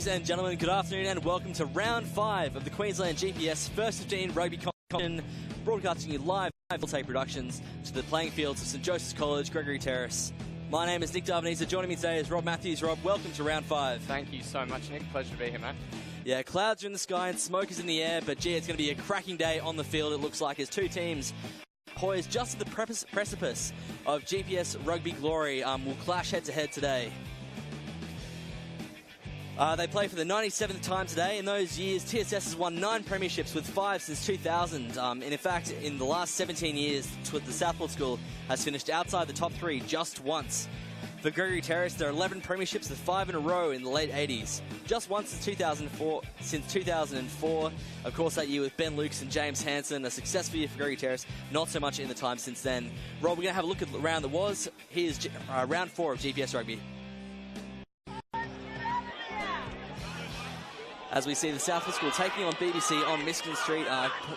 Ladies and gentlemen, good afternoon and welcome to round 5 of the Queensland GPS First 15 Rugby Competition, broadcasting you live from Tape Productions to the playing fields of St Joseph's College, Gregory Terrace. My name is Nick Darvanisa. Joining me today is Rob Matthews. Rob, welcome to round 5. Thank you so much, Nick. Pleasure to be here, mate. Yeah, clouds are in the sky and smoke is in the air, but gee, it's going to be a cracking day on the field, it looks like, as two teams poised just at the precipice of GPS Rugby glory will clash head-to-head today. They play for the 97th time today. In those years, TSS has won 9 premierships with 5 since 2000. And in fact, in the last 17 years, the Southport school has finished outside the top 3 just once. For Gregory Terrace, there are 11 premierships with 5 in a row in the late 80s. Just once since 2004. Of course, that year with Ben Lukes and James Hansen, a successful year for Gregory Terrace. Not so much in the time since then. Rob, we're going to have a look at the round that was. Here's round 4 of GPS Rugby. As we see the Southport school taking on BBC on Michigan Street,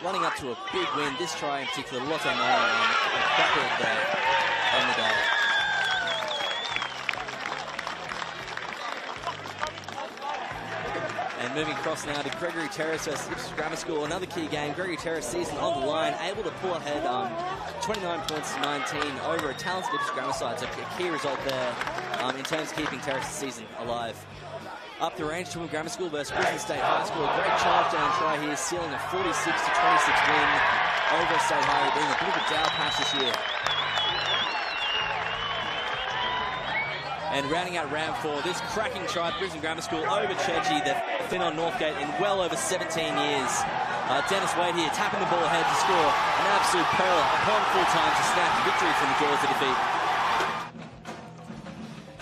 running up to a big win. This try in particular, Lotto back on the day. And moving across now to Gregory Terrace versus Ipswich Grammar School, another key game. Gregory Terrace season on the line, able to pull ahead 29 points to 19 over a talented Ipswich Grammar side. So a key result there in terms of keeping Terrace's season alive. Up the range, Toowoomba Grammar School versus Brisbane State High School. A great charge down try here, sealing a 46-26 win over State High, being a bit of a down patch this year. And rounding out round 4, this cracking try, Brisbane Grammar School over Churchy, the Finn on Northgate in well over 17 years. Dennis Wade here, tapping the ball ahead to score an absolute pearl upon full time to snap the victory from the jaws of defeat.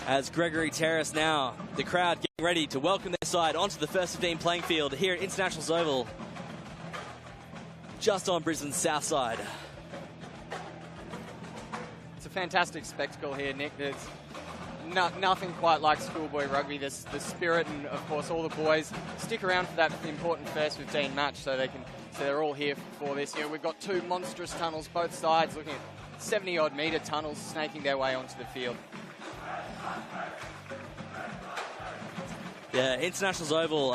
As Gregory Terrace now, the crowd getting ready to welcome their side onto the first 15 playing field here at Internationals Oval, just on Brisbane's south side. It's a fantastic spectacle here, Nick. There's nothing quite like schoolboy rugby. There's the spirit, and of course all the boys stick around for that important first 15 match, so they're all here for this. You know, we've got 2 monstrous tunnels both sides, looking at 70-odd metre tunnels snaking their way onto the field. Yeah, Internationals Oval,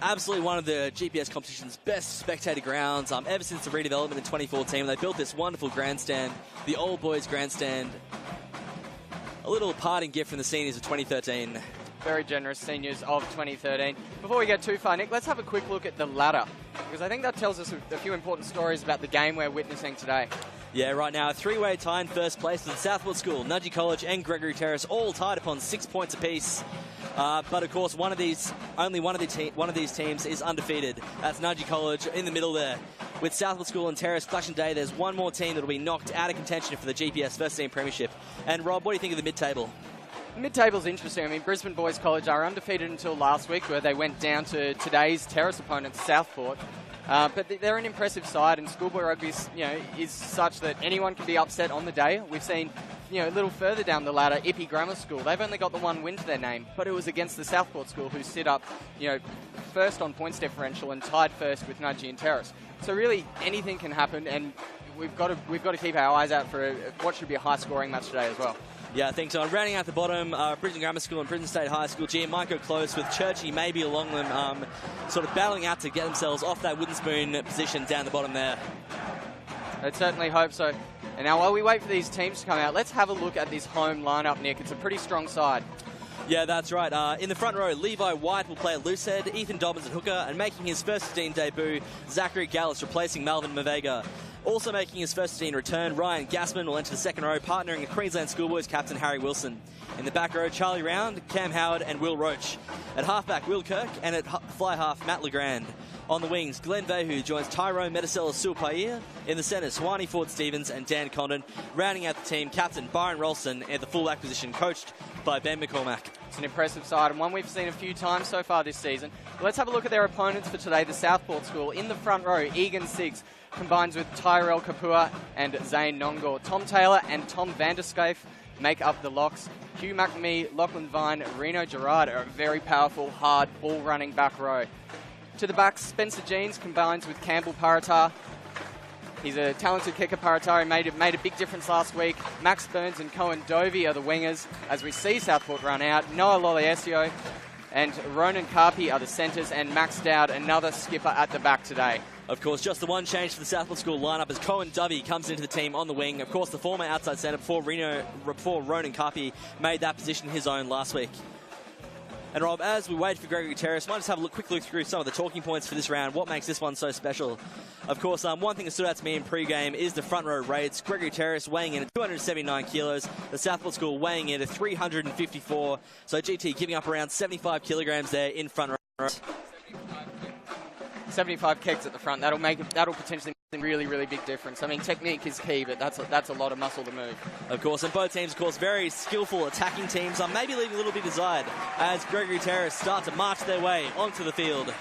absolutely one of the GPS competition's best spectator grounds. Ever since the redevelopment in 2014, they built this wonderful grandstand, the Old Boys Grandstand. A little parting gift from the seniors of 2013. Very generous seniors of 2013. Before we get too far, Nick, let's have a quick look at the ladder, because I think that tells us a few important stories about the game we're witnessing today. Yeah, right now, a 3-way tie in first place for the Southport School, Nudgee College and Gregory Terrace, all tied upon 6 points apiece. But of course, only one of these teams is undefeated. That's Nudgee College in the middle there. With Southport School and Terrace clashing today, there's one more team that will be knocked out of contention for the GPS First Team Premiership. And Rob, what do you think of the mid-table? Mid-table's interesting. I mean, Brisbane Boys College are undefeated until last week, where they went down to today's Terrace opponent, Southport. But they're an impressive side, and schoolboy rugby is such that anyone can be upset on the day. We've seen, a little further down the ladder, Ippy Grammar School. They've only got the 1 win to their name, but it was against the Southport School, who sit up, first on points differential and tied first with Nudgee and Terrace. So really, anything can happen, and we've got to keep our eyes out for what should be a high-scoring match today as well. Yeah, I think so. And rounding out the bottom, Brisbane Grammar School and Brisbane State High School. Gee, it might go close with Churchy maybe along them, sort of battling out to get themselves off that wooden spoon position down the bottom there. I'd certainly hope so. And now while we wait for these teams to come out, let's have a look at this home lineup, Nick. It's a pretty strong side. Yeah, that's right. In the front row, Levi White will play at loosehead, Ethan Dobbins at hooker, and making his first 15 debut, Zachary Gallus replacing Malvin Mavega. Also making his first 15 return, Ryan Gassman will enter the second row, partnering with Queensland Schoolboys captain Harry Wilson. In the back row, Charlie Round, Cam Howard and Will Roach. At halfback, Will Kirk, and at fly half, Matt Legrand. On the wings, Glenn Vehu joins Tyrone Metacella Sulpair. In the centres, Swani Ford-Stevens and Dan Condon. Rounding out the team, captain Byron Rolston at the full-back position, coached by Ben McCormack. It's an impressive side, and one we've seen a few times so far this season. But let's have a look at their opponents for today, the Southport School. In the front row, Egan Siggs combines with Tyrell Kapua and Zane Nongor. Tom Taylor and Tom Vanderscafe make up the locks. Hugh McNamee, Lachlan Vine, Reno Gerard are a very powerful, hard, ball-running back row. To the back, Spencer Jeans combines with Campbell Paratar. He's a talented kicker, Paratar. He made a big difference last week. Max Burns and Cohen Dovey are the wingers as we see Southport run out. Noah Loliesio and Ronan Carpi are the centres, and Max Dowd, another skipper at the back today. Of course, just the one change for the Southport School lineup as Cohen Dovey comes into the team on the wing. Of course, the former outside centre before Ronan Carpi made that position his own last week. And Rob, as we wait for Gregory Terrace, might just have a quick look through some of the talking points for this round. What makes this one so special? Of course, one thing that stood out to me in pre-game is the front row rates. Gregory Terrace weighing in at 279 kilos. The Southport School weighing in at 354. So GT giving up around 75 kilograms there in front row. 75 kegs at the front. That'll potentially make a really, really big difference. I mean, technique is key, but that's a lot of muscle to move. Of course, and both teams, of course, very skillful attacking teams. Maybe leaving a little bit desired as Gregory Terrace start to march their way onto the field.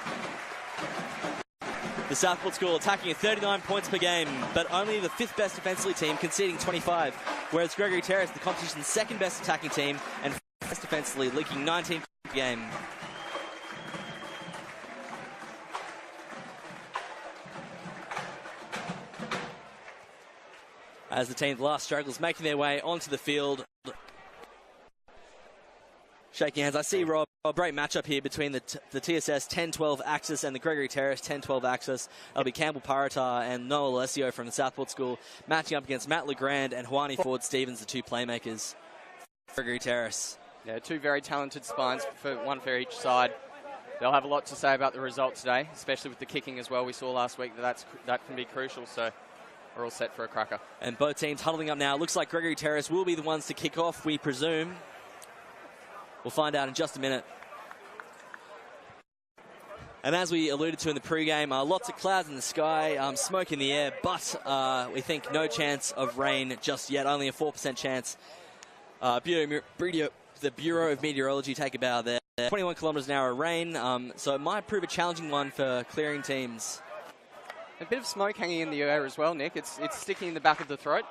The Southport School attacking at 39 points per game, but only the 5th best defensively team conceding 25, whereas Gregory Terrace, the competition's 2nd best attacking team and 1st best defensively, leaking 19 points per game. As the team's last struggles making their way onto the field. Shaking hands. I see, Rob, a great matchup here between the TSS 10-12 Axis and the Gregory Terrace 10-12 Axis. It'll be Campbell Parata and Noah Alessio from the Southport School matching up against Matt Legrand and Juani Ford-Stevens, the two playmakers. Gregory Terrace. Yeah, two very talented spines, one for each side. They'll have a lot to say about the result today, especially with the kicking as well. We saw last week that can be crucial, so we're all set for a cracker. And both teams huddling up now. Looks like Gregory Terrace will be the ones to kick off, we presume. We'll find out in just a minute. And as we alluded to in the pre-game, lots of clouds in the sky, smoke in the air, but we think no chance of rain just yet, only a 4% chance. The Bureau of Meteorology take a bow there. 21 kilometres an hour of rain, so it might prove a challenging one for clearing teams. A bit of smoke hanging in the air as well, Nick. It's sticking in the back of the throat.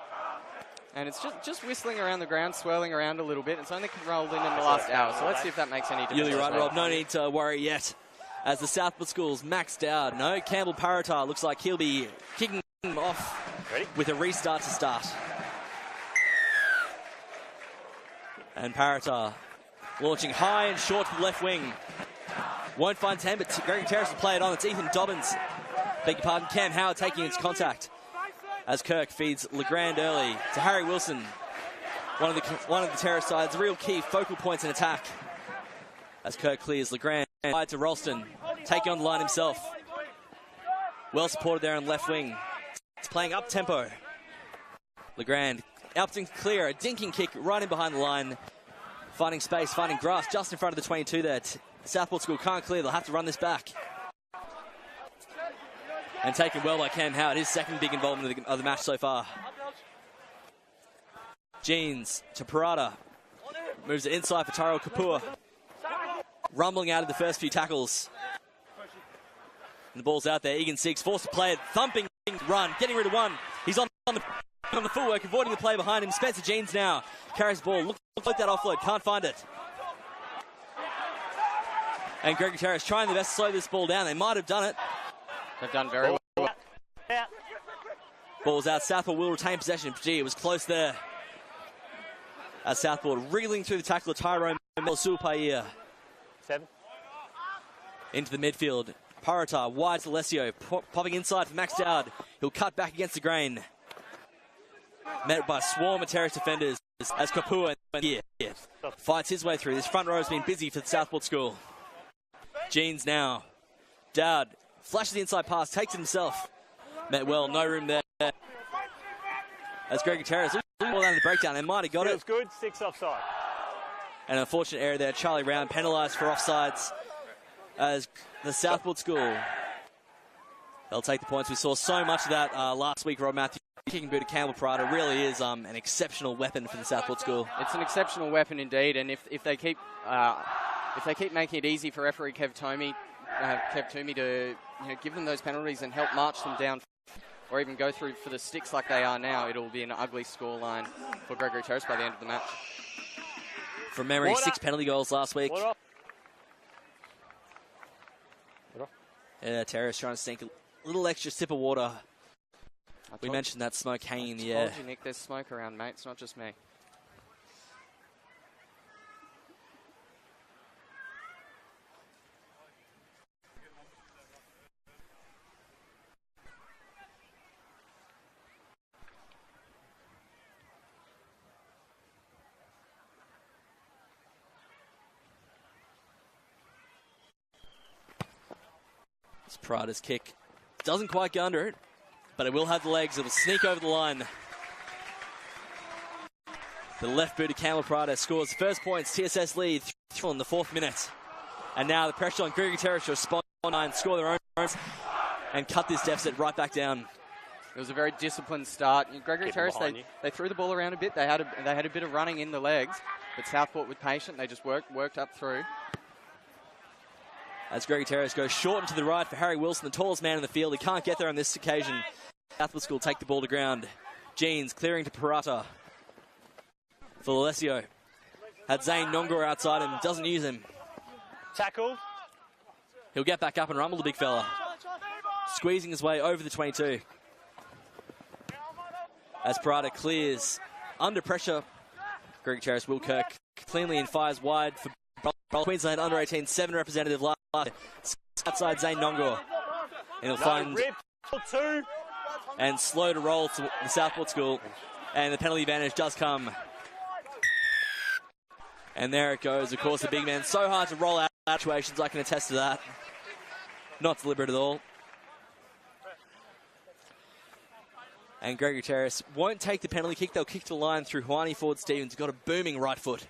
And it's just whistling around the ground, swirling around a little bit. It's only rolled in the last hour, so let's see if that makes any difference. You're right, Rob. No need to worry yet. As the Southport School's maxed out. No, Campbell Parata looks like he'll be kicking off with a restart to start. And Parata launching high and short to the left wing. Won't find 10, but Gregory Terrace will play it on. It's Ethan Dobbins. Beg your pardon, Cam Howard taking its contact. As Kirk feeds Legrand early to Harry Wilson. One of the Terrace side's real key focal points in attack. As Kirk clears Legrand wide to Ralston, taking on the line himself. Well supported there on left wing. He's playing up tempo. Legrand up and clear, a dinking kick right in behind the line. Finding space, finding grass just in front of the 22 there. Southport School can't clear, they'll have to run this back. And taken well by Cam Howard, his 2nd big involvement of the match so far. Jeans to Parata. Moves it inside for Tyrell Kapua. Rumbling out of the first few tackles. And the ball's out there. Egan Siegs forced to play it. Thumping run. Getting rid of one. He's on the footwork, avoiding the play behind him. Spencer Jeans now carries the ball. Look like that offload. Can't find it. And Gregory Terrace trying their best to slow this ball down. They might have done it. They've done very well. Ball's out. Southport will retain possession. Gee, it was close there. As Southport reeling through the tackle of Tyrone Supaia. 7. Into the midfield. Parata wide to Alessio. Popping inside for Max Dowd. He'll cut back against the grain. Met by a swarm of Terrace defenders as Kapua fights his way through. This front row has been busy for the Southport School. Jeans now. Dowd flashes the inside pass, takes it himself. Met well, no room there. As Gregory Terrace all down the breakdown, they might have got it. Feels good, 6 offside. An unfortunate error there. Charlie Round penalised for offsides as the Southport School. They'll take the points. We saw so much of that last week, Rob Matthews. Kicking boot of Campbell Parata really is an exceptional weapon for the Southport School. It's an exceptional weapon indeed, and if they keep making it easy for referee Kev Toomey to give them those penalties and help march them down, or even go through for the sticks like they are now, it'll be an ugly scoreline for Gregory Terrace by the end of the match. From memory, 6 penalty goals last week. Yeah, Terrace trying to sink a little extra sip of water. We mentioned that smoke hanging in the air. I told you, Nick, there's smoke around, mate. It's not just me. Parada's kick doesn't quite go under it, but it will have the legs. It'll sneak over the line. The left-booted Campbell Parada scores the first points. TSS lead in the 4th minute. And now the pressure on Gregory Terrace to respond and score their own and cut this deficit right back down. It was a very disciplined start. Gregory Terrace, they threw the ball around a bit. They had a bit of running in the legs, but Southport were patient. They just worked up through. As Gregory Terrace goes short and to the right for Harry Wilson, the tallest man in the field. He can't get there on this occasion. Southport School take the ball to ground. Jeans clearing to Parata. For Alessio. Had Zane Nongor outside him. Doesn't use him. Tackle. He'll get back up and rumble the big fella. Squeezing his way over the 22. As Parata clears under pressure. Gregory Terrace will Kirk cleanly and fires wide for Queensland under-18 7 representative last outside Zane Nongor. And he'll find and slow to roll to the Southport School. And the penalty advantage does come. And there it goes. Of course, the big man. So hard to roll out situations. I can attest to that. Not deliberate at all. And Gregory Terrace won't take the penalty kick. They'll kick to the line through Juani Ford-Stevens. Got a booming right foot.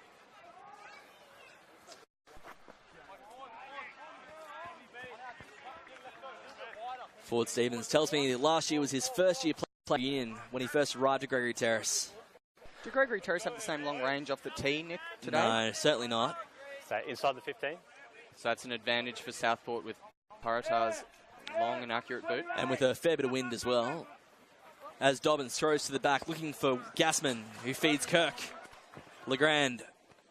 Ford-Stevens tells me that last year was his first year playing in when he first arrived at Gregory Terrace. Did Gregory Terrace have the same long range off the tee, Nick, today? No, certainly not. So inside the 15. So that's an advantage for Southport with Parata's long and accurate boot. And with a fair bit of wind as well. As Dobbins throws to the back, looking for Gassman, who feeds Kirk. Legrand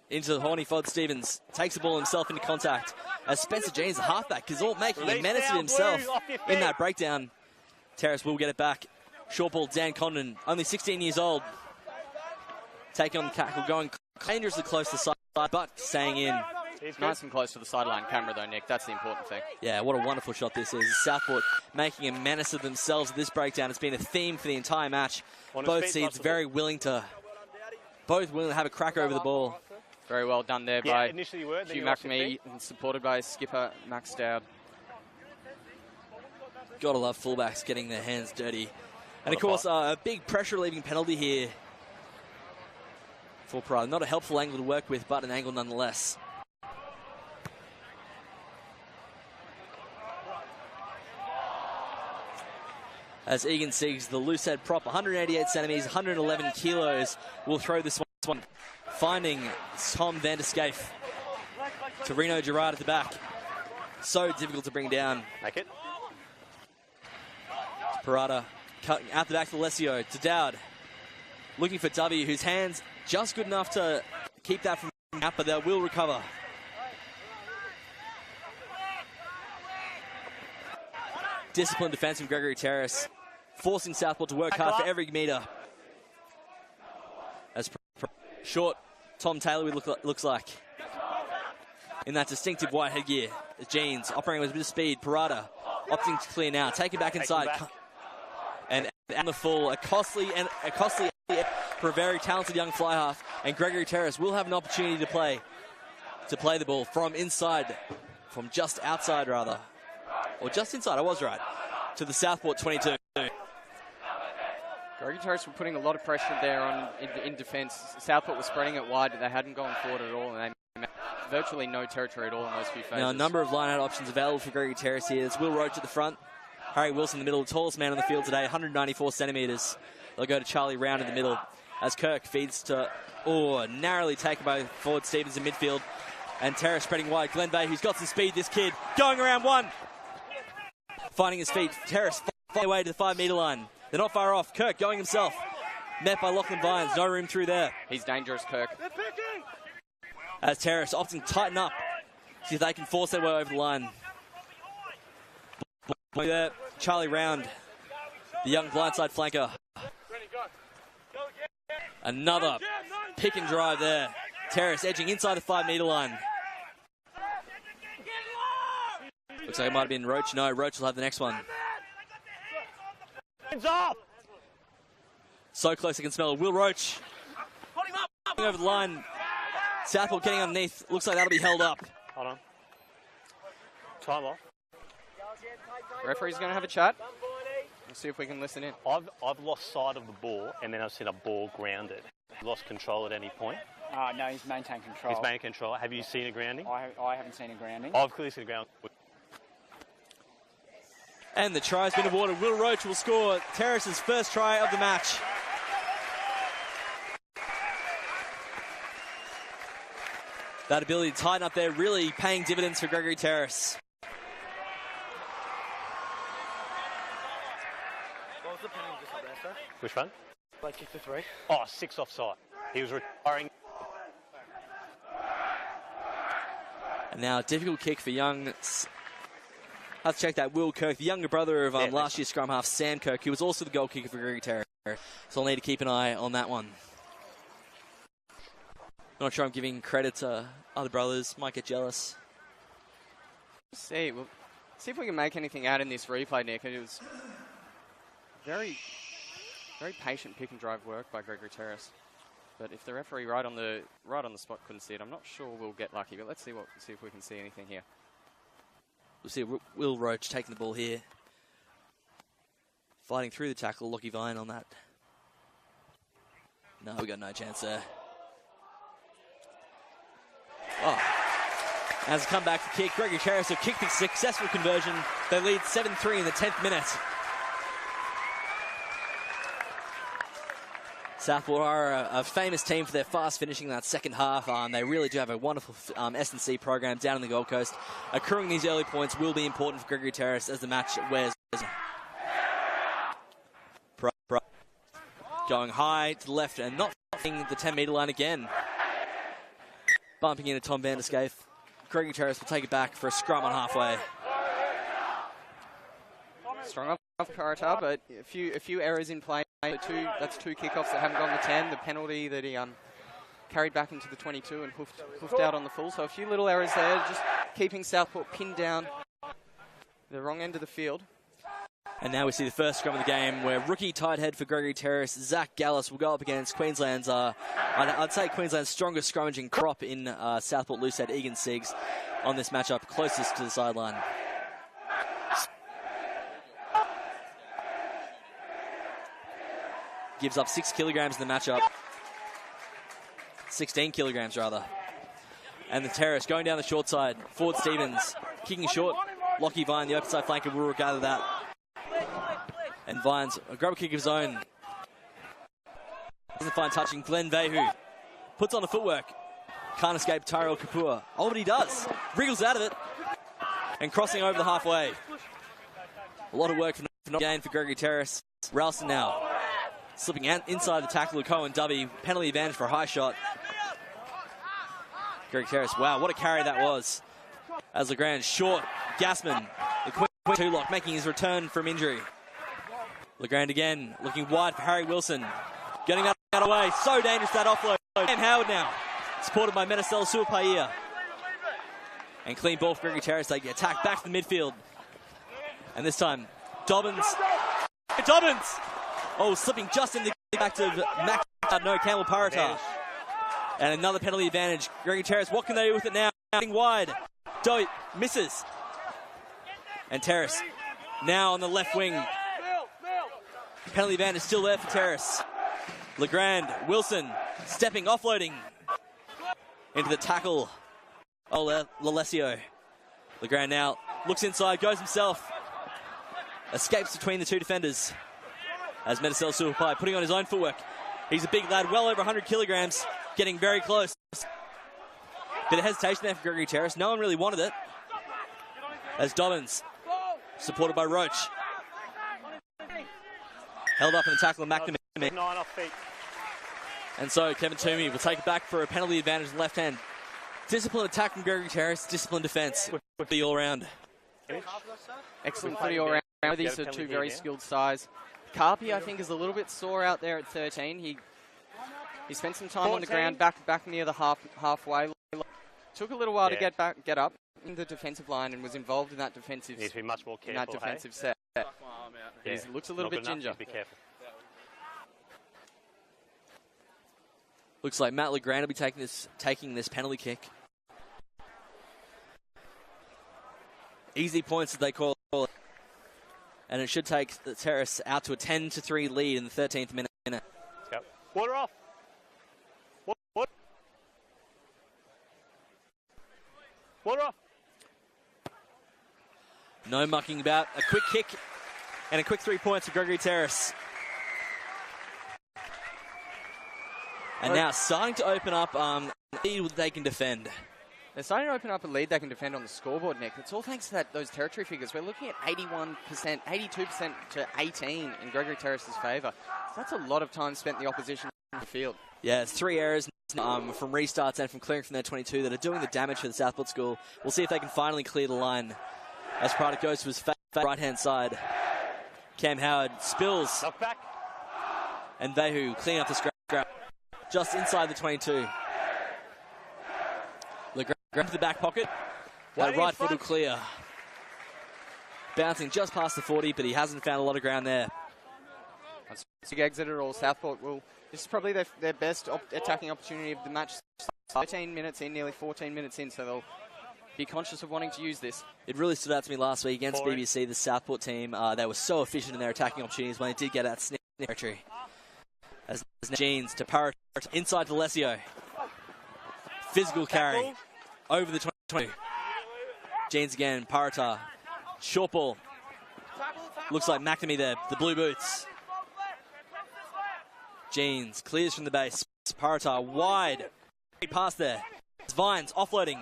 into the horny Ford-Stevens, takes the ball himself into contact. As Spencer Jeans, the halfback, is all making a menace of himself in that breakdown. Terrace will get it back. Short ball, Dan Condon, only 16 years old. Taking on the tackle, going dangerously close to the side, but staying in. Nice and close to the sideline camera, though, Nick. That's the important thing. Yeah, what a wonderful shot this is. Southport making a menace of themselves at this breakdown. It's been a theme for the entire match. Both seeds very willing to have a crack over the ball. Very well done there by Hugh McNamee, supported by skipper Max Dowd. Gotta love fullbacks getting their hands dirty. And of course, a big pressure relieving penalty here for Parada. Not a helpful angle to work with, but an angle nonetheless. As Egan Siegs, the loose head prop, 188 centimetres, 111 kilos, will throw this one, finding Tom van der Scaife to Reno Gerard at the back. So difficult to bring down. Make it. Parada cutting out the back to Alessio, to Dowd. Looking for W, whose hands just good enough to keep that from out, but they will recover. Disciplined defence from Gregory Terrace, forcing Southport to work hard for every metre. As short Tom Taylor looks like. In that distinctive white headgear. Jeans operating with a bit of speed. Parada opting to clear now. Take it back inside. And on the full, a costly for a very talented young fly half. And Gregory Terrace will have an opportunity to play the ball from inside, from just outside rather. Or just inside, I was right. To the Southport 22. Gregory Terrace were putting a lot of pressure there in defence. Southport was spreading it wide. They hadn't gone forward at all, and they had virtually no territory at all in those few phases. Now, a number of line-out options available for Gregory Terrace here. There's Will Roach at the front. Harry Wilson in the middle, the tallest man on the field today, 194 centimetres. They'll go to Charlie Round in the middle. As Kirk feeds to, narrowly taken by Ford-Stevens in midfield. And Terrace spreading wide. Glenn Bay, who's got some speed, this kid, going around one. Finding his feet. Terrace flying away to the 5 metre line. They're not far off. Kirk going himself. Met by Lachlan Vines. No room through there. He's dangerous, Kirk. As Terrace opting to tighten up. See if they can force their way over the line. There, Charlie Round, the young blindside flanker. Another pick and drive there. Terrace edging inside the 5 metre line. Looks like it might have been Roach. No, Roach will have the next one. So close I can smell it. Will Roach over the line. Southport getting underneath. Looks like that'll be held up. Hold on. Time off. Referee's going to have a chat. Let's see if we can listen in. I've lost sight of the ball, and then I've seen a ball grounded. Lost control at any point? No, he's maintained control. He's maintained control. Have you seen a grounding? I haven't seen a grounding. I've clearly seen a ground. And the try has been awarded. Will Roach will score Terrace's first try of the match. That ability to tighten up there really paying dividends for Gregory Terrace. What was the penalty just up there, sir? Which one? Like kick to 3. Oh, 6 offside. He was retiring. And now a difficult kick for young... Let's check that. Will Kirk, the younger brother of last year's scrum half, Sam Kirk, who was also the goal kicker for Gregory Terrace. So I'll need to keep an eye on that one. Not sure I'm giving credit to other brothers. Might get jealous. We'll see if we can make anything out in this replay, Nick. It was very, very patient pick and drive work by Gregory Terrace. But if the referee right on the spot couldn't see it, I'm not sure we'll get lucky. But let's see if we can see anything here. We'll see Will Roach taking the ball here. Fighting through the tackle. Lockie Vine on that. No, we got no chance there. Oh. As a comeback kick, Gregory Terrace have kicked the successful conversion. They lead 7-3 in the 10th minute. Southport are a famous team for their fast finishing that second half. They really do have a wonderful S&C program down in the Gold Coast. Accruing these early points will be important for Gregory Terrace as the match wears. Going high to the left and not hitting the 10-metre line again. Bumping into Tom Vanderscape. Gregory Terrace will take it back for a scrum on halfway. Strong off Karata, but a few errors in play. That's two kickoffs that haven't gone to 10. The penalty that he carried back into the 22 and hoofed out on the full. So a few little errors there, just keeping Southport pinned down the wrong end of the field. And now we see the first scrum of the game where rookie tight head for Gregory Terrace, Zach Gallus, will go up against Queensland's, I'd say Queensland's strongest scrummaging prop in Southport loosehead, Egan Siggs, on this matchup closest to the sideline. Gives up 6 kilograms in the matchup. 16 kilograms, rather. And the Terrace going down the short side. Ford Stevens kicking short. Lockie Vine, the open side flanker, will gather that. And Vine's a grubber kick of his own. Doesn't find touching. Glenn Vehu puts on the footwork. Can't escape Tyrell Kapua. Oh, but he does. Wriggles out of it. And crossing over the halfway. A lot of work for no gain for Gregory Terrace. Ralston now. Slipping out inside the tackle of Cohen Dubby. Penalty advantage for a high shot. Gregory Terrace, wow, what a carry that was. As Legrand short. Gassman, the quick two-lock, making his return from injury. Legrand again, looking wide for Harry Wilson. Getting out of the way. So dangerous, that offload. Cam Howard now, supported by Metasel Suapaia. And clean ball for Gregory Terrace. They get attacked back to the midfield. And this time, Dobbins. Oh, slipping just in the back to Mac. No, Campbell Parata. And another penalty advantage. Gregory Terrace, what can they do with it now? Wide. Doe misses. And Terrace now on the left wing. Penalty advantage still there for Terrace. Legrand, Wilson, stepping, offloading into the tackle. Oh, Lalesio. Legrand now looks inside, goes himself. Escapes between the two defenders. As Metasel Suapai putting on his own footwork. He's a big lad, well over 100 kilograms, getting very close. Bit of hesitation there for Gregory Terrace. No one really wanted it. As Dobbins, supported by Roach. Held up in the tackle of McNamee. 9 off feet. And so Kevin Toomey will take it back for a penalty advantage in the left hand. Disciplined attack from Gregory Terrace, disciplined defence with the all-round. Excellent footy all-round. These are two very skilled sides. Carpi, I think, is a little bit sore out there at 13. He spent some time on the ground, back near the halfway. Took a little while to get up in the defensive line and was involved in that defensive. Needs to be much more careful. In that defensive set. He looks a little bit ginger. Be careful. Looks like Matt Legrand will be taking this penalty kick. Easy points that they call it. And it should take the Terrace out to a 10-3 lead in the 13th minute. Yep. Water off. Water off. No mucking about. A quick kick and a quick 3 points for Gregory Terrace. And now starting to open up a lead they can defend. They're starting to open up a lead they can defend on the scoreboard, Nick. It's all thanks to those territory figures. We're looking at 81%, 82% to 18 in Gregory Terrace's favour. So that's a lot of time spent in the opposition in the field. Yeah, it's 3 errors from restarts and from clearing from their 22 that are doing the damage for the Southport school. We'll see if they can finally clear the line. As Prada goes to his right-hand side. Cam Howard spills. Knock back. And Vehu cleaning up the scrap. Just inside the 22. Grab to the back pocket. That right foot will clear. Bouncing just past the 40, but he hasn't found a lot of ground there. Big exit at all. Southport will. This is probably their best attacking opportunity of the match. 13 minutes in, nearly 14 minutes in, so they'll be conscious of wanting to use this. It really stood out to me last week against BBC, the Southport team. They were so efficient in their attacking opportunities when they did get out snip territory. As Jeans to Parrott, inside to Lesio. Physical carry over the 20. Jeans again, Parrata. Short ball. Looks like McNamee there, the blue boots. Jeans clears from the base. Parrata wide. Pass there. Vines offloading.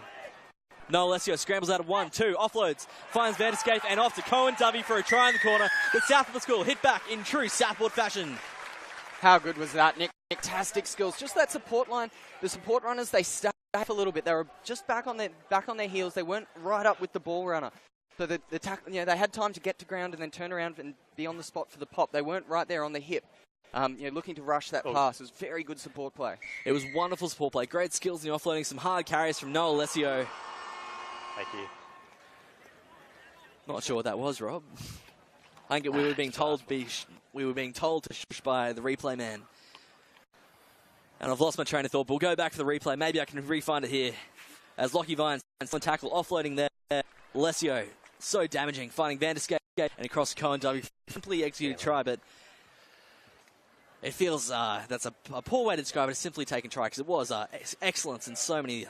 Noah Lesio scrambles out of 1, 2, offloads, finds Vanderscape and off to Cohen Dovey for a try in the corner. The Southport school hit back in true Southport fashion. How good was that, Nick? Fantastic skills. Just that support line. The support runners, they stacked up a little bit. They were just back on their heels. They weren't right up with the ball runner. So they had time to get to ground and then turn around and be on the spot for the pop. They weren't right there on the hip. Looking to rush that pass. It was very good support play. It was wonderful support play. Great skills in the offloading. Some hard carries from Noah Lesio. Thank you. Not sure what that was, Rob. I think we were being told to shush by the replay man. And I've lost my train of thought, but we'll go back to the replay. Maybe I can re-find it here. As Lockie Vines on tackle, offloading there. Lesio, so damaging, finding Vanderscape and across Cohen W. Simply executed try, but it feels that's a poor way to describe it. It's simply taken try because it was excellence in so many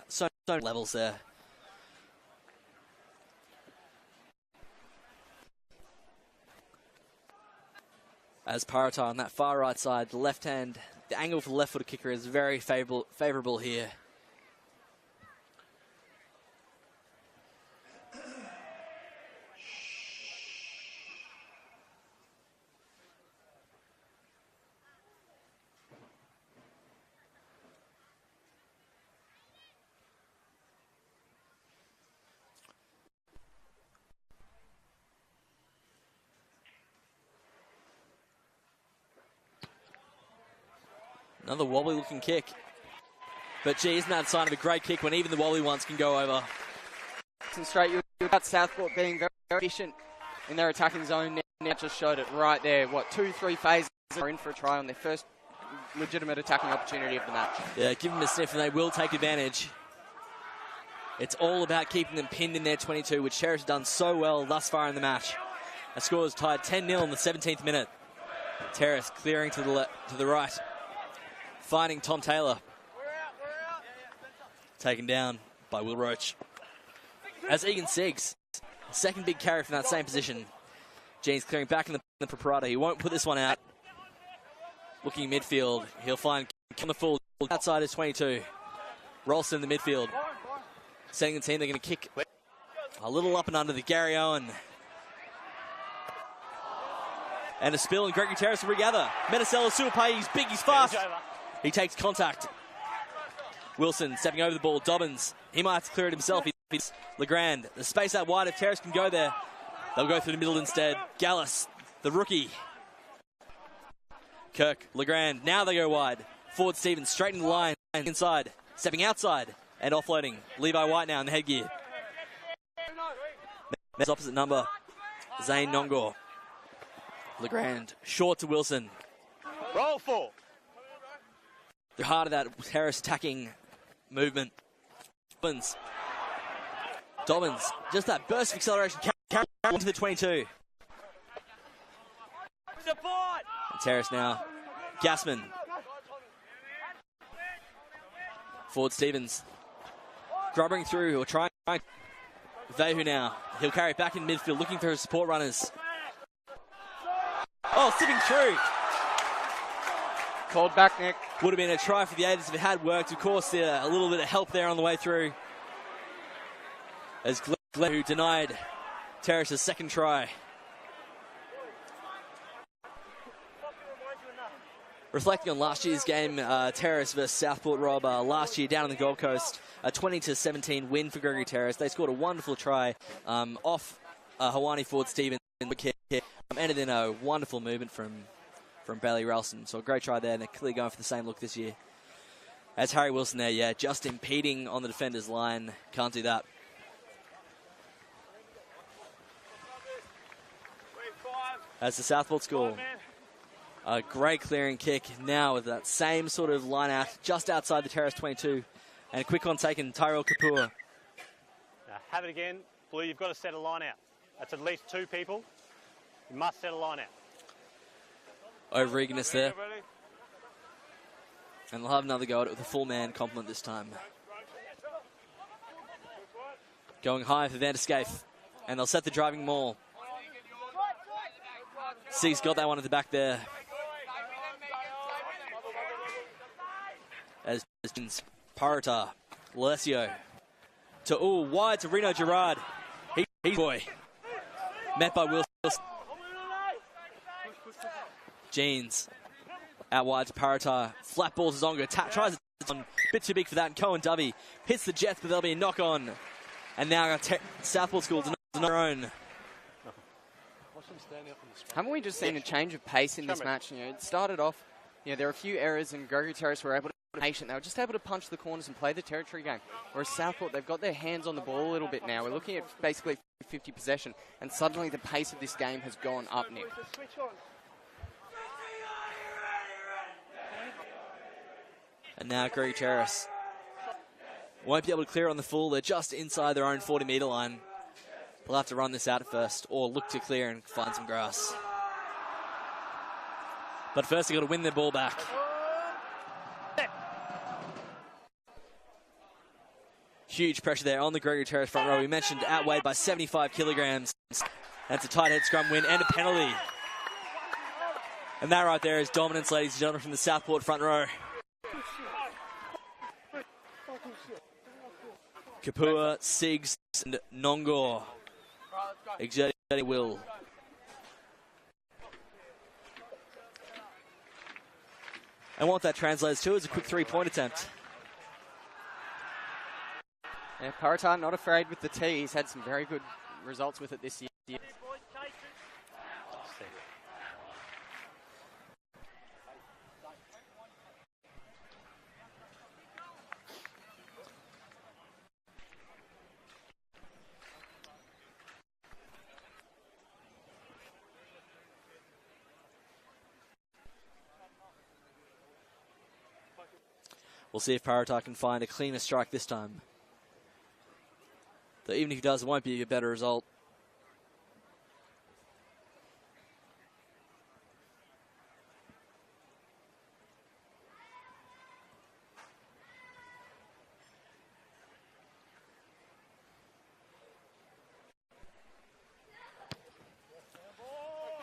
levels there. As Parrata on that far right side, the left hand, the angle for the left-footed kicker is very favourable here. Another wobbly-looking kick. But, gee, isn't that a sign of a great kick when even the wobbly ones can go over? Straight, you got Southport being very efficient in their attacking zone. Now just showed it right there. 2-3 phases are in for a try on their first legitimate attacking opportunity of the match. Yeah, give them a sniff and they will take advantage. It's all about keeping them pinned in their 22, which Terrace has done so well thus far in the match. The score is tied 10-0 in the 17th minute. Terrace clearing to the right. Finding Tom Taylor. Taken down by Will Roach. As Egan Siggs, second big carry from that same position. Jeans clearing back in the Parada. He won't put this one out. Looking midfield. He'll find on the full outside his 22. Rolston in the midfield. Setting the team, they're going to kick a little up and under the Gary Owen. And a spill, and Gregory Terrace will regather. Metasela Suapai, he's big, he's fast. He takes contact. Wilson stepping over the ball. Dobbins, he might have to clear it himself. He's Legrand, the space out wide if Terrace can go there. They'll go through the middle instead. Gallus, the rookie. Kirk, Legrand, now they go wide. Forward Stevens, straightening the line inside. Stepping outside and offloading. Levi White now in the headgear. Opposite number, Zane Nongor. Legrand, short to Wilson. Roll for. The heart of that Terrace attacking movement. Dobbins, just that burst of acceleration. carry into the 22. And Terrace now. Gassman. Forward Stevens. Grubbering through or trying. Vehu now. He'll carry it back in midfield, looking for his support runners. Oh, slipping through. Called back, Nick. Would have been a try for the Aiders if it had worked. Of course, a little bit of help there on the way through. As Glenn, who denied Terrace's second try. Reflecting on last year's game, Terrace versus Southport, Rob, last year down on the Gold Coast, a 20-17 win for Gregory Terrace. They scored a wonderful try off Hawani forward Stevens, ended in a wonderful movement from Bailey Ralston. So a great try there, and they're clearly going for the same look this year. As Harry Wilson there, just impeding on the defender's line. Can't do that. As the Southport score. A great clearing kick now with that same sort of line out just outside the Terrace 22. And a quick on taken, Tyrell Kapoor. Now have it again. Blue, you've got to set a line out. That's at least 2 people. You must set a line out. Over eagerness there. And they'll have another go at it with a full man complement this time. Going high for Van der Scaife. And they'll set the driving maul. Sig's got that one at the back there. As Parata, Alessio to wide to Reno Gerard. He's boy. Met by Wilson. Jeans out wide to Parata. Flat ball to Zonga. Tries it on. Bit too big for that. And Cohen Dovey hits the Jets, but there'll be a knock on. And now Southport School denies their own. Haven't we just seen a change of pace in this match? It started off, there were a few errors, and Gregory Terrace were able to be patient. They were just able to punch the corners and play the territory game. Whereas Southport, they've got their hands on the ball a little bit now. We're looking at basically 50 possession, and suddenly the pace of this game has gone up, Nick. And now Gregory Terrace won't be able to clear on the full. They're just inside their own 40-metre line. They'll have to run this out at first, or look to clear and find some grass. But first they've got to win their ball back. Huge pressure there on the Gregory Terrace front row. We mentioned outweighed by 75 kilograms. That's a tight head scrum win and a penalty. And that right there is dominance, ladies and gentlemen, from the Southport front row. Kapua, Siggs, and Nongor exerting will. And what that translates to is a quick 3-point attempt. Yeah, Parata not afraid with the tee. He's had some very good results with it this year. We'll see if Parata can find a cleaner strike this time. Though even if he does, it won't be a better result.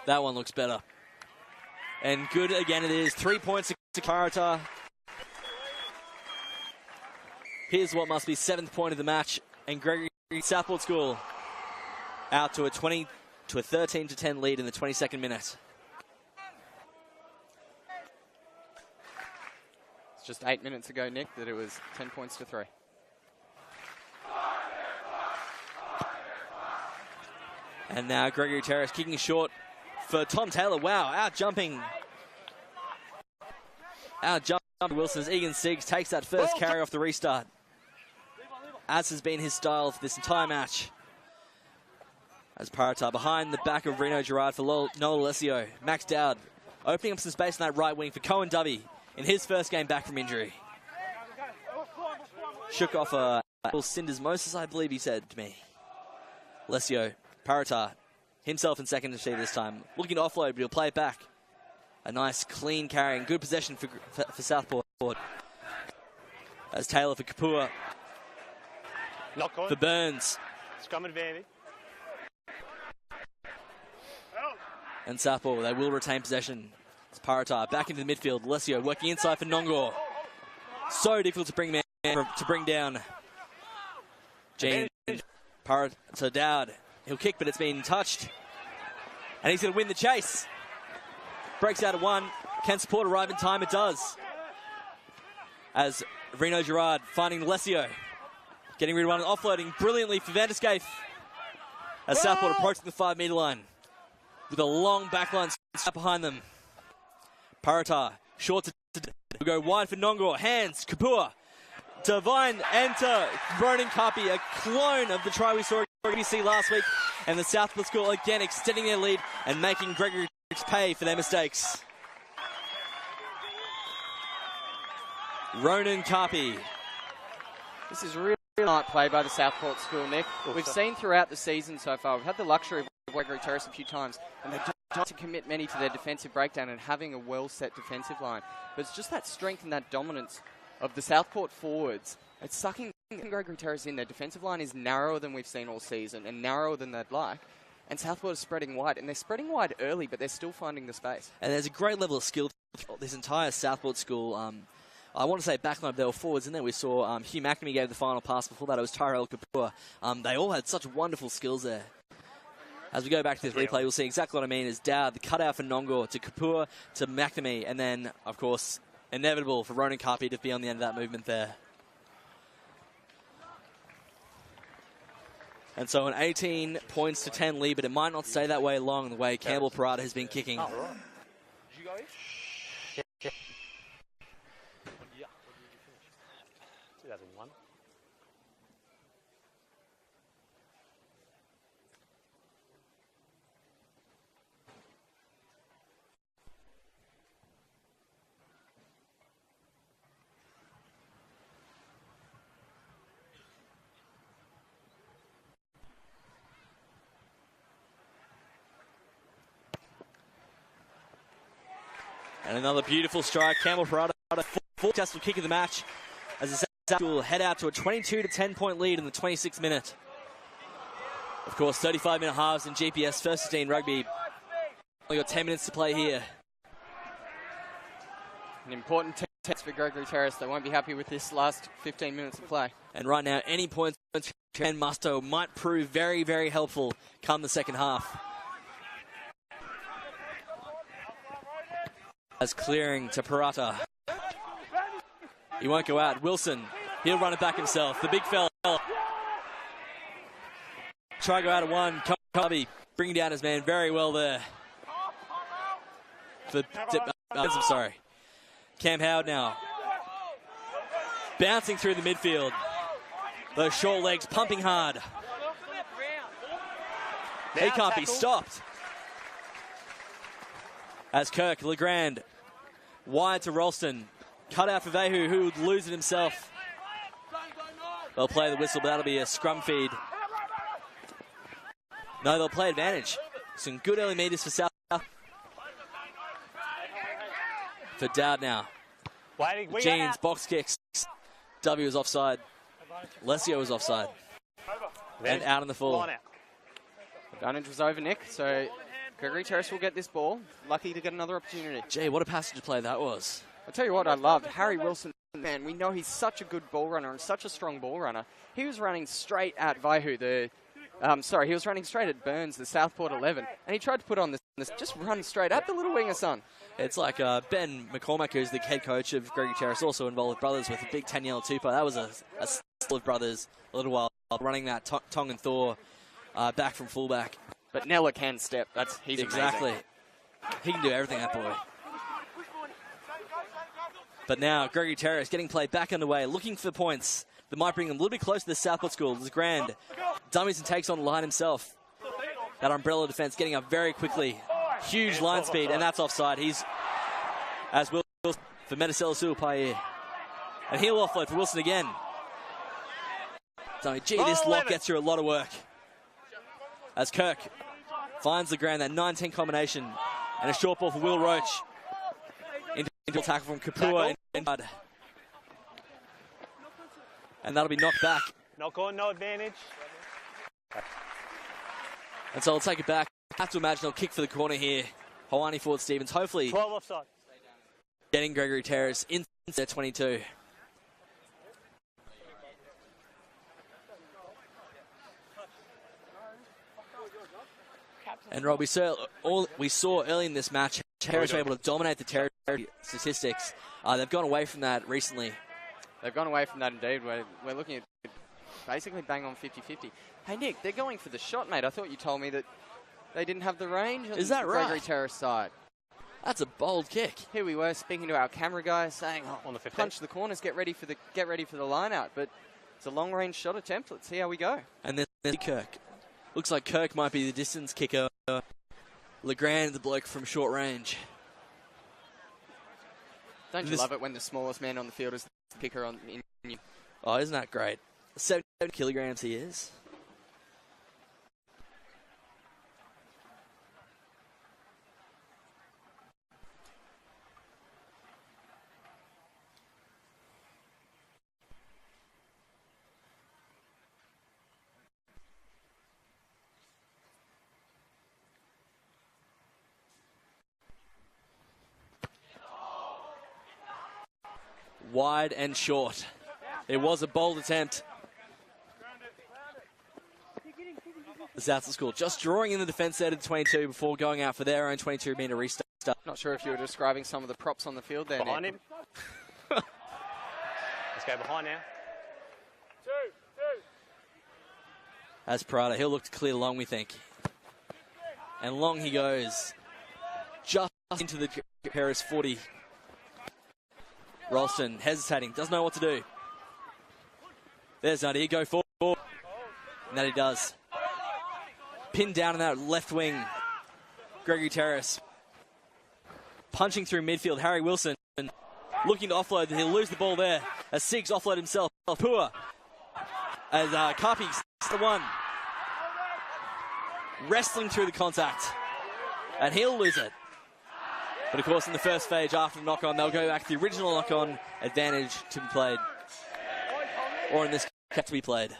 That one looks better. And good again it is. 3 points to Parata. Here's what must be 7th point of the match. And Gregory Southport School out to a 13-10 lead in the 22nd minute. It's just 8 minutes ago, Nick, that it was 10 points to 3. And now Gregory Terrace kicking short for Tom Taylor. Wow, out jumping Wilson as Egan Siggs takes that first carry off the restart, as has been his style for this entire match. As Parata behind the back of Reno Gerard for Noel Alessio. Max Dowd opening up some space on that right wing for Cohen Dovey in his first game back from injury. Shook off a little syndesmosis, I believe he said to me. Alessio, Parata, himself in second to this time. Looking to offload, but he'll play it back. A nice, clean carry and good possession for Southport. As Taylor for Kapua. Not good. For Burns. Scrum advantage. And Southport, they will retain possession. It's Parata back into the midfield. Lesio working inside for Nongor. So difficult to bring down. Jean Parata Dowd. He'll kick, but it's been touched. And he's going to win the chase. Breaks out at one. Can Support arrive in time? It does. As Reno Gerard finding Lesio. Getting rid of one and offloading brilliantly for Van der Scaife. As Southport approaching the 5 metre line. With a long backline behind them. Parata, short to go wide for Nongor. Hands, Kapua. Divine enter. Ronan Kapi, a clone of the try we saw at BBC last week. And the Southport school again extending their lead and making Gregory pay for their mistakes. Ronan Kapi. This is really nice play by the Southport school, Nick. We've seen throughout the season so far, we've had the luxury of Gregory Terrace a few times, and they don't to commit many to their defensive breakdown and having a well-set defensive line. But it's just that strength and that dominance of the Southport forwards. It's sucking Gregory Terrace in. Their defensive line is narrower than we've seen all season and narrower than they'd like. And Southport is spreading wide, and they're spreading wide early, but they're still finding the space. And there's a great level of skill. This entire Southport school, I want to say backline, there were forwards in there. We saw Hugh McNamee gave the final pass. Before that, it was Tyrell Kapua. They all had such wonderful skills there. As we go back to this replay, we'll see exactly what I mean. Is Dowd, the cutout for Nongor, to Kapua, to McNamee, and then, of course, inevitable for Ronan Kapi to be on the end of that movement there. And so an 18 points to 10 lead, but it might not stay that way long, the way Campbell Parata has been kicking. Oh, right. Did you go in? Yeah. What year did you finish? 2001. And another beautiful strike. Campbell Parata, fourth successful kick of the match, as the South will head out to a 22 to 10 point lead in the 26th minute. Of course, 35-minute halves in GPS First 15 Rugby. Only got 10 minutes to play here. An important test for Gregory Terrace. They won't be happy with this last 15 minutes of play. And right now, any points and Musto might prove very, very helpful come the second half. As clearing to Parata. He won't go out. Wilson, he'll run it back himself. The big fella. Try to go out of one. Cubby bringing down his man very well there. I'm sorry. Cam Howard now. Bouncing through the midfield. Those short legs pumping hard. He can't be stopped. As Kirk, Legrand, wide to Ralston. Cut out for Vehu, who would lose it himself. They'll play the whistle, but that'll be a scrum feed. No, they'll play advantage. Some good early meters for South. For Dowd now. Jeans, box kicks. W is offside. Lesio is offside. And out on the full. Advantage was over, Nick, so Gregory Terrace will get this ball. Lucky to get another opportunity. Gee, what a passage of play that was. I'll tell you what I loved. Harry Wilson, man, we know he's such a good ball runner and such a strong ball runner. He was running straight at Vaihu, he was running straight at Burns, the Southport 11, and he tried to put on this just run straight at the little winger son. It's like Ben McCormack, who's the head coach of Gregory Terrace, also involved with brothers with a big 10-yellow tupa. That was a still of brothers a little while, running that Tong and Thor back from fullback. But Nella can step. He's exactly. amazing. He can do everything, that boy. But now Gregory Terrace getting played back underway, looking for points that might bring them a little bit closer to the Southport school. This is Grand. Dummies and takes on the line himself. That umbrella defense getting up very quickly. Huge line speed, and that's offside. He's, as Wilson for Metasela Suapai. And he'll offload for Wilson again. So, gee, this lock gets you a lot of work. as Kirk finds the ground, that 9-10 combination, and a short ball for Will Roach. Into tackle from Kapua. And that'll be knocked back. Knock on, no advantage. And so I'll take it back. I have to imagine they'll kick for the corner here. Hawani Ford Stevens, hopefully 12 offside. getting Gregory Terrace in their 22. And Rob, we saw early in this match, Terrace were able to dominate the territory statistics. They've gone away from that recently. They've gone away from that indeed. We're looking at basically bang on 50-50. Hey, Nick, they're going for the shot, mate. I thought you told me that they didn't have the range on Is that the right? Gregory Terrace side. That's a bold kick. Here we were speaking to our camera guy saying, On the 15. punch the corners, get ready for the line out. But it's a long-range shot attempt. Let's see how we go. And then Kirk. Looks like Kirk might be the distance kicker. Legrand, the bloke from short range. Don't you love it when the smallest man on the field is the kicker in you? Oh, isn't that great? 7 kilograms he is. Wide and short. It was a bold attempt. The Southport School just drawing in the defence there to 22 before going out for their own 22, being a restart. Not sure if you were describing some of the props on the field there, Behind Nick. him. Let's go behind now. As Parada, he'll look to clear long, we think. And long he goes. Just into the Terrace 40. Ralston hesitating, doesn't know what to do. There's an idea, go forward. And that he does. Pinned down in that left wing. Gregory Terrace. Punching through midfield, Harry Wilson. Looking to offload, he'll lose the ball there. As Siggs offload himself. Poor. As Karpi's the one. Wrestling through the contact. And he'll lose it. But of course, in the first phase, after the knock-on, they'll go back to the original knock-on advantage to be played. Or in this case, to be played.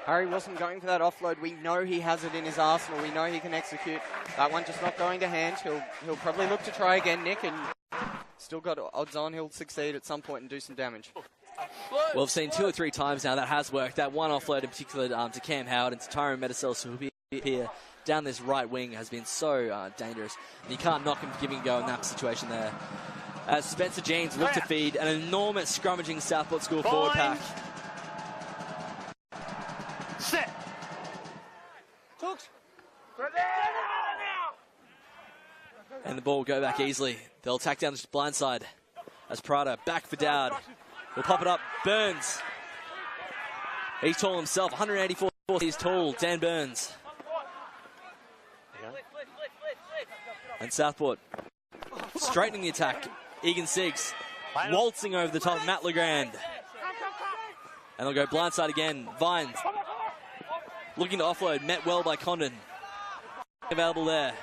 Harry Wilson going for that offload. We know he has it in his arsenal. We know he can execute. That one just not going to hand. He'll probably look to try again, Nick, and still got odds on he'll succeed at some point and do some damage. Well, we've seen 2 or 3 times now that has worked. That one offload in particular to Cam Howard and to Tyrone Medicel, who will be here down this right wing, has been so dangerous. And you can't knock him for giving a go in that situation there. As Spencer James looked to feed an enormous scrummaging Southport School forward pack. Set. And the ball will go back easily. They'll attack down the blind side. As Prada back for Dowd. He'll pop it up. Burns. He's tall himself. 184. He's tall. Dan Burns. And Southport straightening the attack. Egan Siggs waltzing over the top of Matt Legrand. And they'll go blindside again. Vines looking to offload. Met well by Condon. Available there.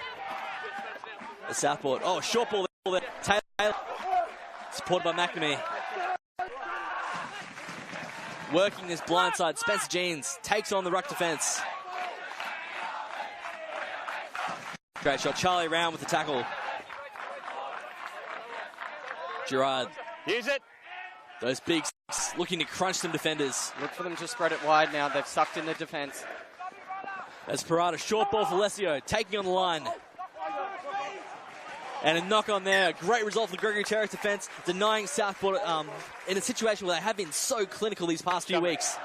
The Southport. Oh, short ball there. Taylor. Supported by McNamee. Working this blindside. Spencer Jeans takes on the ruck defence. Great shot. Charlie Round with the tackle. Gerard. Use it. Those big looking to crunch some defenders. Look for them to spread it wide now. They've sucked in the defence. As Parada, short ball for Lesio, taking on the line. And a knock on there. Great result for the Gregory Terrace defence, denying Southport in a situation where they have been so clinical these past few weeks.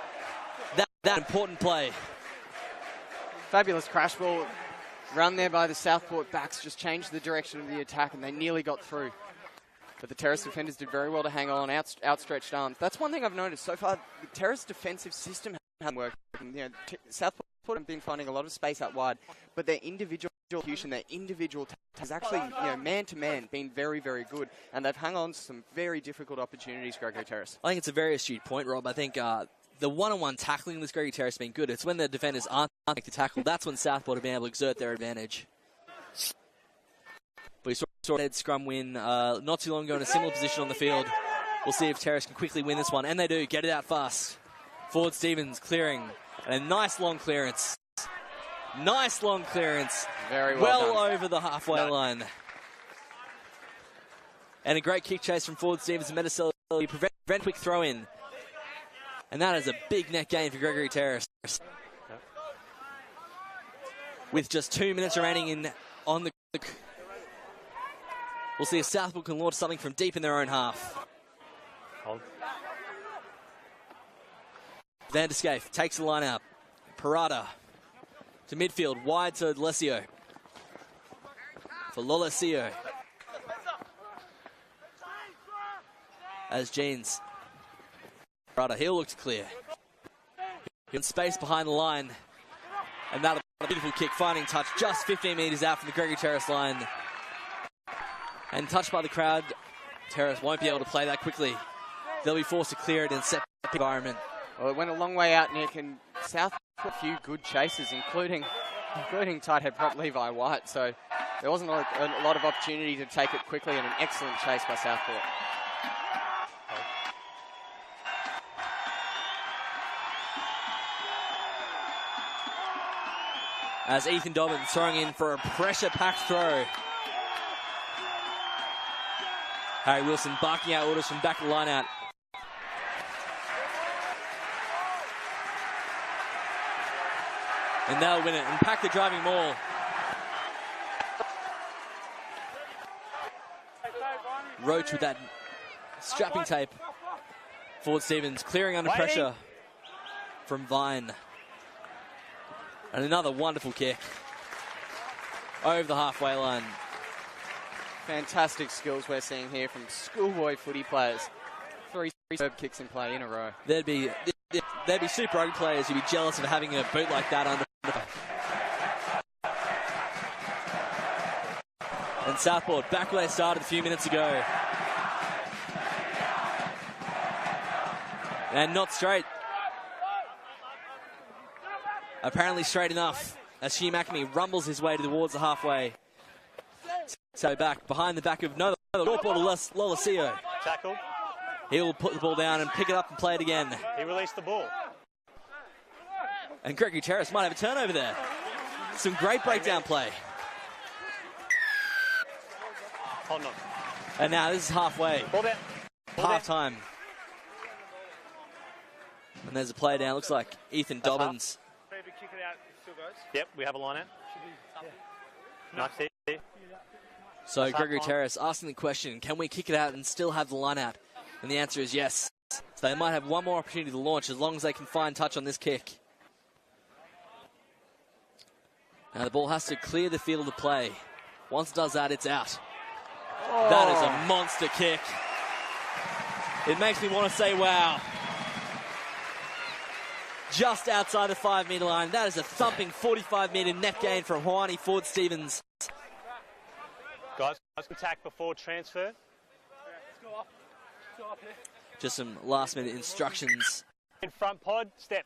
That important play. Fabulous crash ball. Run there by the Southport backs, just changed the direction of the attack, and they nearly got through. But the Terrace defenders did very well to hang on, outstretched arms. That's one thing I've noticed so far. The Terrace defensive system hasn't worked. Southport have been finding a lot of space out wide, but their individual execution, their individual has actually, man to man, been very, very good, and they've hung on to some very difficult opportunities. Gregory Terrace. I think it's a very astute point, Rob. I think the the one-on-one tackling with Gregory Terrace has been good. It's when the defenders aren't making the tackle. That's when Southport have been able to exert their advantage. But we saw a scrum win not too long ago in a similar position on the field. We'll see if Terrace can quickly win this one. And they do. Get it out fast. Forward Stevens clearing. And a nice long clearance. Nice long clearance. Very well done. Over the halfway line. And a great kick chase from forward Stevens and Medicelli. Prevent quick throw in. And that is a big net gain for Gregory Terrace. With just 2 minutes remaining on the... We'll see if Southport can launch something from deep in their own half. Van der Scaife takes the line out. Parada to midfield, wide to Lesio. For Lolesio. As Jeans. Parada, he'll look to clear. In space behind the line. And that'll be a beautiful kick, finding touch just 15 metres out from the Gregory Terrace line. And touched by the crowd, Terrace won't be able to play that quickly. They'll be forced to clear it in set environment. Well, it went a long way out, Nick, and South put a few good chases, including tight head prop Levi White. So there wasn't a lot of opportunity to take it quickly, and an excellent chase by Southport. As Ethan Dobbins throwing in for a pressure-packed throw. Harry Wilson barking out orders from back of the line out. And they'll win it and pack the driving maul. Roach with that strapping tape. Forward Stevens clearing under pressure from Vine. And another wonderful kick. Over the halfway line. Fantastic skills we're seeing here from schoolboy footy players. 3 superb kicks in play in a row. There'd be Super Rugby players who'd be jealous of having a boot like that under. And Southport back where they started a few minutes ago. And not straight. Apparently straight enough as Hugh McAmey rumbles his way towards the halfway. So back, behind the back of another short ball to Lolesio. Tackle. He'll put the ball down and pick it up and play it again. He released the ball. And Gregory Terrace might have a turnover there. Some great breakdown play. Hold on. And now this is halfway. Ball down. Half time. And there's a play down. Looks like Ethan Dobbins. Kick it out, it still goes. Yep, we have a line out. Nice here. So Gregory Terrace asking the question, can we kick it out and still have the line out? And the answer is yes. So they might have one more opportunity to launch as long as they can find touch on this kick. Now the ball has to clear the field of play. Once it does that, it's out. Oh. That is a monster kick. It makes me want to say wow. Just outside the 5 metre line. That is a thumping 45 metre net gain from Hawani Ford Stevens. Guys, attack before transfer. Let's go up. Let's go up here. Just some last minute instructions. In front pod, step.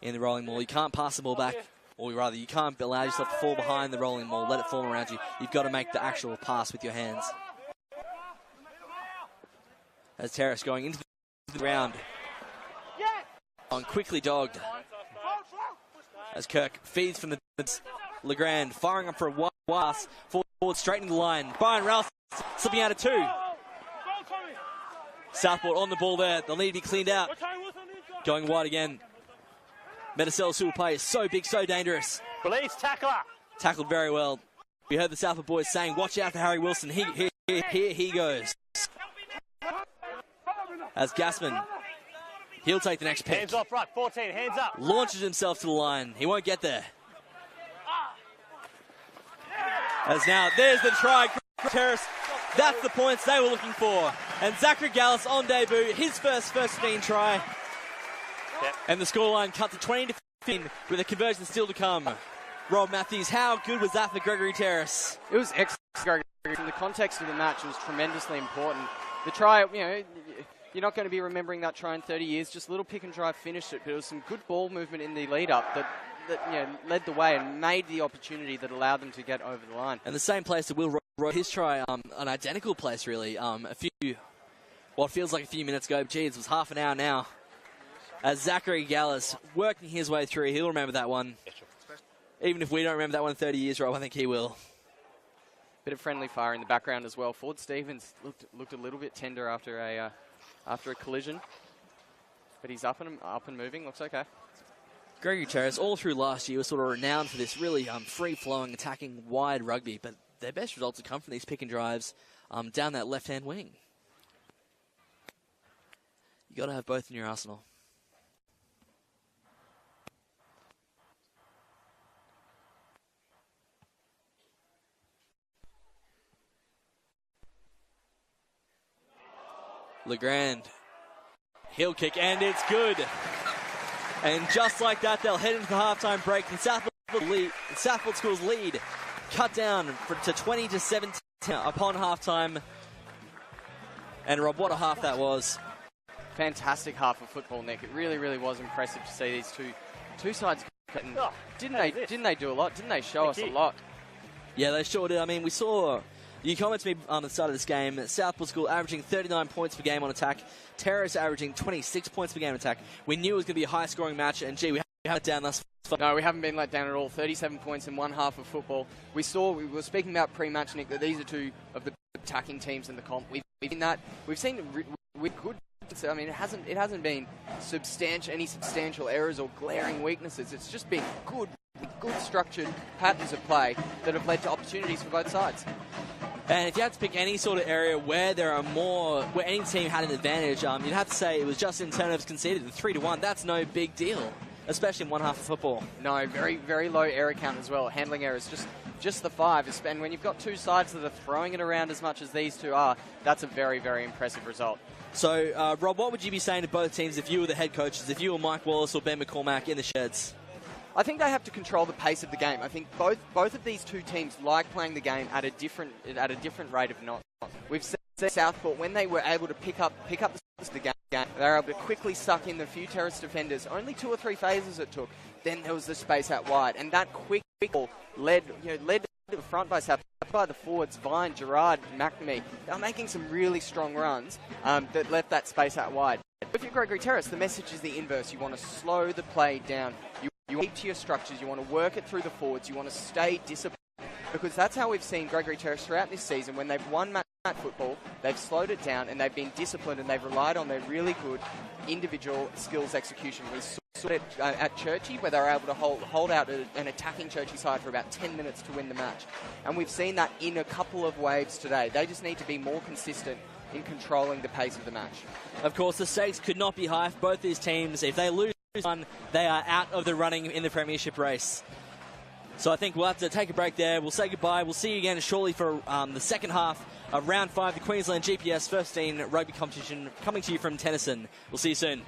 In the rolling maul. You can't pass the ball back. Or rather, you can't allow yourself to fall behind the rolling maul. Let it fall around you. You've got to make the actual pass with your hands. As Terrace going into the ground. On quickly dogged. As Kirk feeds from the Legrand, firing up for a wide pass. Forward straightening the line. Brian Rouse slipping out of 2. Southport on the ball there. They'll need to be cleaned out. Going wide again. Medicelli play is so big, so dangerous. Release, tackler. Tackled very well. We heard the Southport boys saying, watch out for Harry Wilson. Here he goes. As Gassman, he'll take the next pick. Hands off right, 14, hands up. Launches himself to the line. He won't get there. As now, there's the try. Terrace, that's the points they were looking for. And Zachary Gallus on debut, his first 15 try. Yep. And the scoreline cut to 20-15 with a conversion still to come. Rob Matthews, how good was that for Gregory Terrace? It was excellent, Gregory. In the context of the match, it was tremendously important. The try, you're not going to be remembering that try in 30 years. Just a little pick and drive finished it, but it was some good ball movement in the lead up that led the way and made the opportunity that allowed them to get over the line. And the same place that Will wrote his try, an identical place really. What feels like a few minutes ago, geez, it was half an hour now. As Zachary Gallus working his way through, he'll remember that one. Even if we don't remember that one 30 years, Rob, I think he will. Bit of friendly fire in the background as well. Ford Stevens looked a little bit tender after a collision, but he's up and moving. Looks okay. Gregory Terrace, all through last year, was sort of renowned for this really free-flowing, attacking, wide rugby, but their best results have come from these pick and drives down that left-hand wing. You got to have both in your arsenal. Legrand, heel kick, and it's good. And just like that, they'll head into the halftime break. And Southport School's lead cut down to 20-17 upon halftime. And Rob, what a half that was. Fantastic half of football, Nick. It really, really was impressive to see these two sides. Didn't they do a lot? Didn't they show us a lot? Yeah, they sure did. I mean, we saw... You commented to me on the start of this game, Southport School averaging 39 points per game on attack, Terrace averaging 26 points per game on attack. We knew it was going to be a high-scoring match, and gee, we haven't let down thus far. No, we haven't been let down at all. 37 points in one half of football. We were speaking about pre-match, Nick, that these are two of the attacking teams in the comp. We've seen that. We've seen with good. I mean, it hasn't been any substantial errors or glaring weaknesses. It's just been good structured patterns of play that have led to opportunities for both sides. And if you had to pick any sort of area where where any team had an advantage, you'd have to say it was just in turnovers conceded. 3-1, that's no big deal, especially in one half of football. No, very, very low error count as well. Handling errors, just the 5. And when you've got two sides that are throwing it around as much as these two are, that's a very, very impressive result. So, Rob, what would you be saying to both teams if you were the head coaches, if you were Mike Wallace or Ben McCormack in the sheds? I think they have to control the pace of the game. I think both of these two teams like playing the game at a different rate of knots. We've seen Southport, when they were able to pick up the game, they were able to quickly suck in the few Terrace defenders. Only 2 or 3 phases it took. Then there was the space out wide, and that quick ball led to the front by Southport, by the forwards, Vine, Gerard, McNamee. They were making some really strong runs that left that space out wide. If you're Gregory Terrace, the message is the inverse. You want to slow the play down. You keep to your structures, you want to work it through the forwards, you want to stay disciplined, because that's how we've seen Gregory Terrace throughout this season. When they've won match football, they've slowed it down and they've been disciplined and they've relied on their really good individual skills execution. We saw it at Churchy, where they were able to hold out an attacking Churchy side for about 10 minutes to win the match. And we've seen that in a couple of waves today. They just need to be more consistent in controlling the pace of the match. Of course, the stakes could not be high for both these teams. If they lose one, they are out of the running in the premiership race. So I think we'll have to take a break there. We'll say goodbye. We'll see you again shortly for the second half of Round 5, the Queensland GPS First 15 Rugby competition, coming to you from Tennyson. We'll see you soon.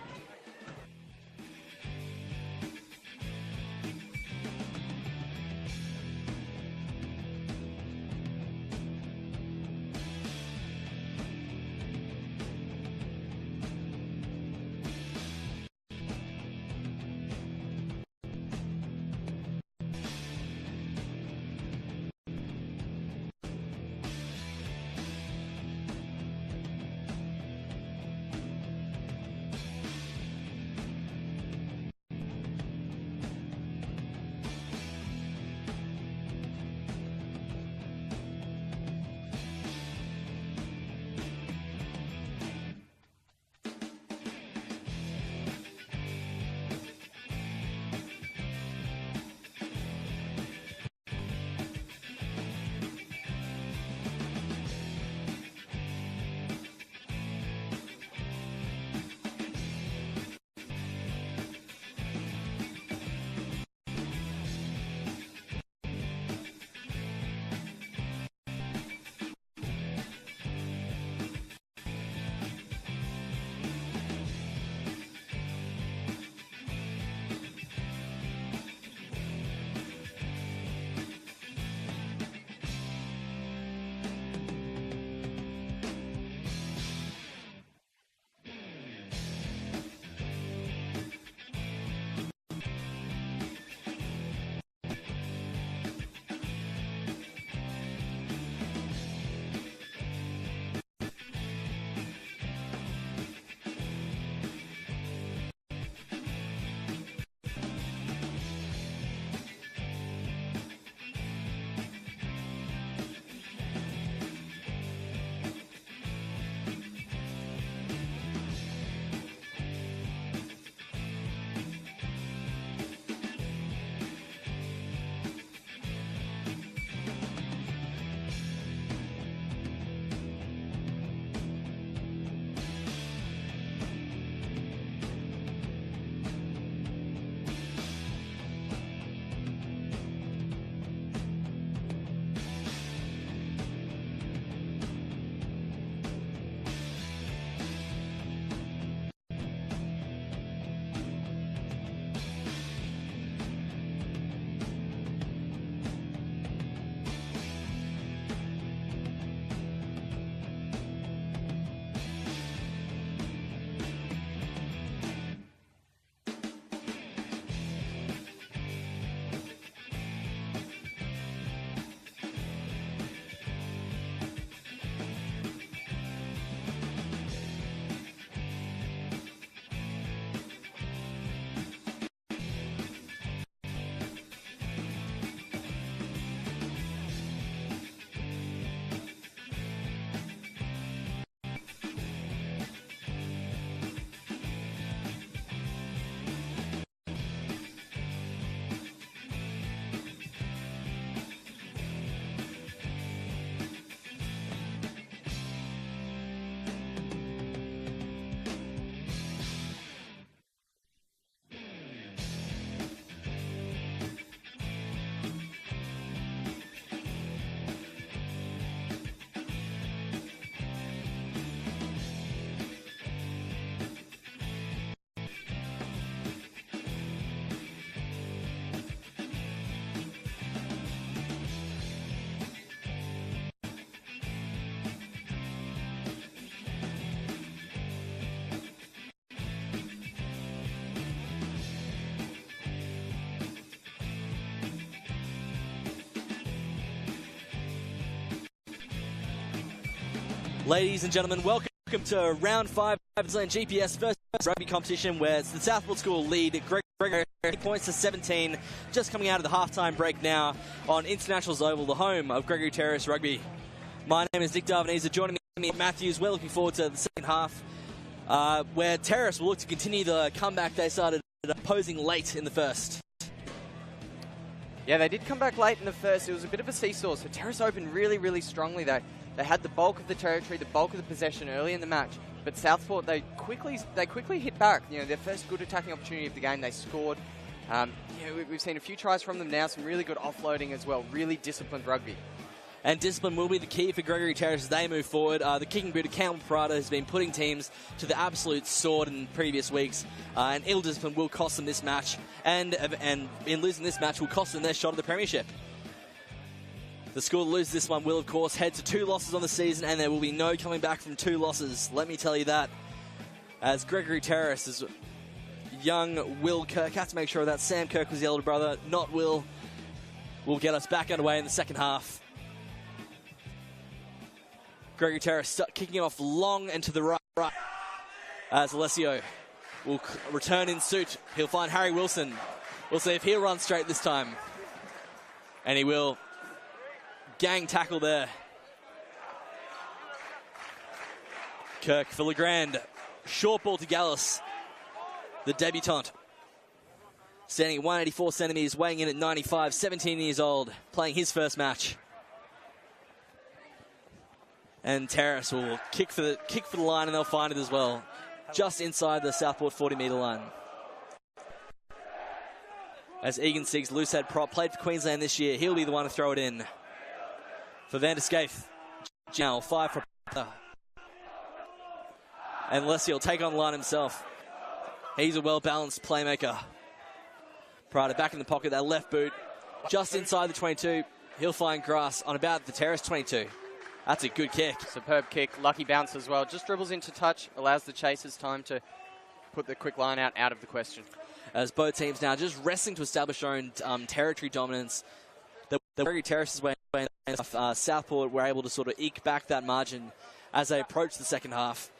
Ladies and gentlemen, welcome to round 5 of the GPS first rugby competition, where it's the Southport School lead. Gregory 8 points to 17, just coming out of the halftime break now on Internationals Oval, the home of Gregory Terrace Rugby. My name is Nick Darvanese. Joining me, Matthews. We're looking forward to the second half, where Terrace will look to continue the comeback they started opposing late in the first. Yeah, they did come back late in the first. It was a bit of a seesaw, so Terrace opened really, really strongly. They had the bulk of the territory, the bulk of the possession early in the match, but Southport, they quickly hit back. You know, their first good attacking opportunity of the game, they scored. We've seen a few tries from them now, some really good offloading as well, really disciplined rugby. And discipline will be the key for Gregory Terrace as they move forward. The kicking boot of Campbell Parada has been putting teams to the absolute sword in previous weeks. And ill discipline will cost them this match. And in losing this match will cost them their shot at the premiership. The school that loses this one will, of course, head to 2 losses on the season, and there will be no coming back from 2 losses. Let me tell you that. As Gregory Terrace is young Will Kirk. Have to make sure that Sam Kirk was the elder brother, not Will. Will get us back underway in the second half. Gregory Terrace kicking off long and to the right as Alessio will return in suit. He'll find Harry Wilson. We'll see if he'll run straight this time. And he will. Gang tackle there. Kirk for Legrand. Short ball to Gallus, the debutant. Standing at 184 centimetres, weighing in at 95, 17 years old, playing his first match. And Terrace will kick for the line, and they'll find it as well, just inside the Southport 40-metre line. As Egan Siggs, loosehead prop, played for Queensland this year, he'll be the one to throw it in. For Van der Scaife, now 5 for and Leslie will take on the line himself. He's a well-balanced playmaker. Prada back in the pocket, that left boot, just inside the 22. He'll find grass on about the Terrace 22. That's a good kick. Superb kick, lucky bounce as well. Just dribbles into touch, allows the chasers time to put the quick line out of the question. As both teams now just wrestling to establish their own territory dominance. The Gregory Terrace's way, Southport were able to sort of eke back that margin as they approach the second half.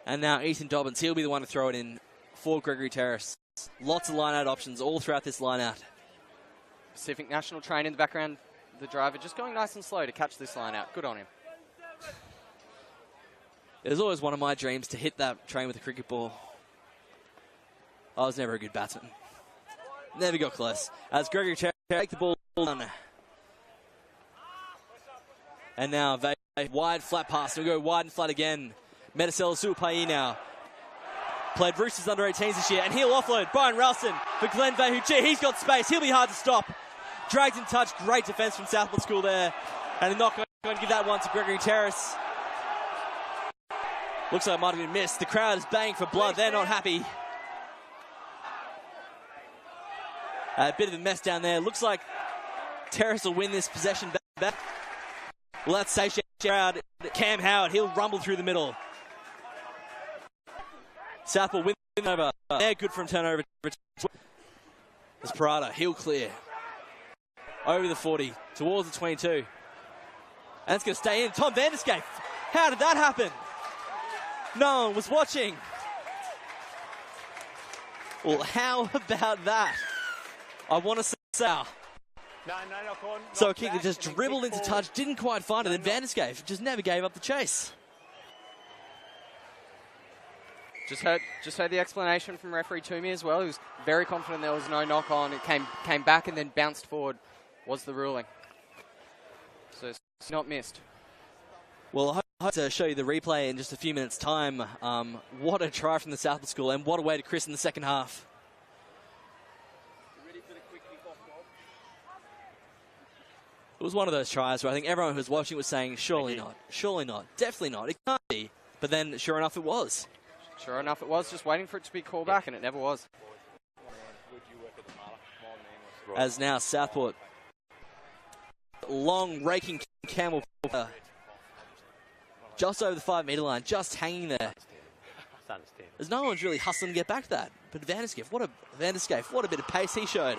And now Ethan Dobbins, he'll be the one to throw it in for Gregory Terrace. Lots of line-out options all throughout this line-out. Pacific National train in the background. The driver just going nice and slow to catch this line out. Good on him. It was always one of my dreams to hit that train with a cricket ball. I was never a good batsman. Never got close. As Gregory take the ball on. And now wide flat pass. We'll go wide and flat again. Medicel Suapai now. Played Roosters under 18s this year, and he'll offload. Brian Ralston for Glenn Vahuchi. He's got space. He'll be hard to stop. Dragged in touch. Great defence from Southport School there. And they're not going to give that one to Gregory Terrace. Looks like it might have been missed. The crowd is baying for blood. They're not happy. A bit of a mess down there. Looks like Terrace will win this possession back. Well, that's safe crowd. Cam Howard, he'll rumble through the middle. Southport win over. They're good from turnover. As Parada, he'll clear. Over the 40, towards the 22. And it's going to stay in. Tom Van der Scaife. How did that happen? No one was watching. Well, how about that? I want to say so. So a kick that just dribbled into touch, didn't quite find it, and Van der Scaife just never gave up the chase. Just heard the explanation from referee Toomey as well. He was very confident there was no knock on. It came back and then bounced forward was the ruling. So it's not missed. Well, I hope to show you the replay in just a few minutes' time. What a try from the Southport School, and what a way to christen the second half. It was one of those tries where I think everyone who was watching was saying, surely not, definitely not, it can't be. But then, sure enough, it was. Sure enough, it was, just waiting for it to be called back, and it never was. As now Southport, long raking camel, just over the 5-metre line, just hanging there. There's no one's really hustling to get back to that. But Van der Scaife, what a bit of pace he showed.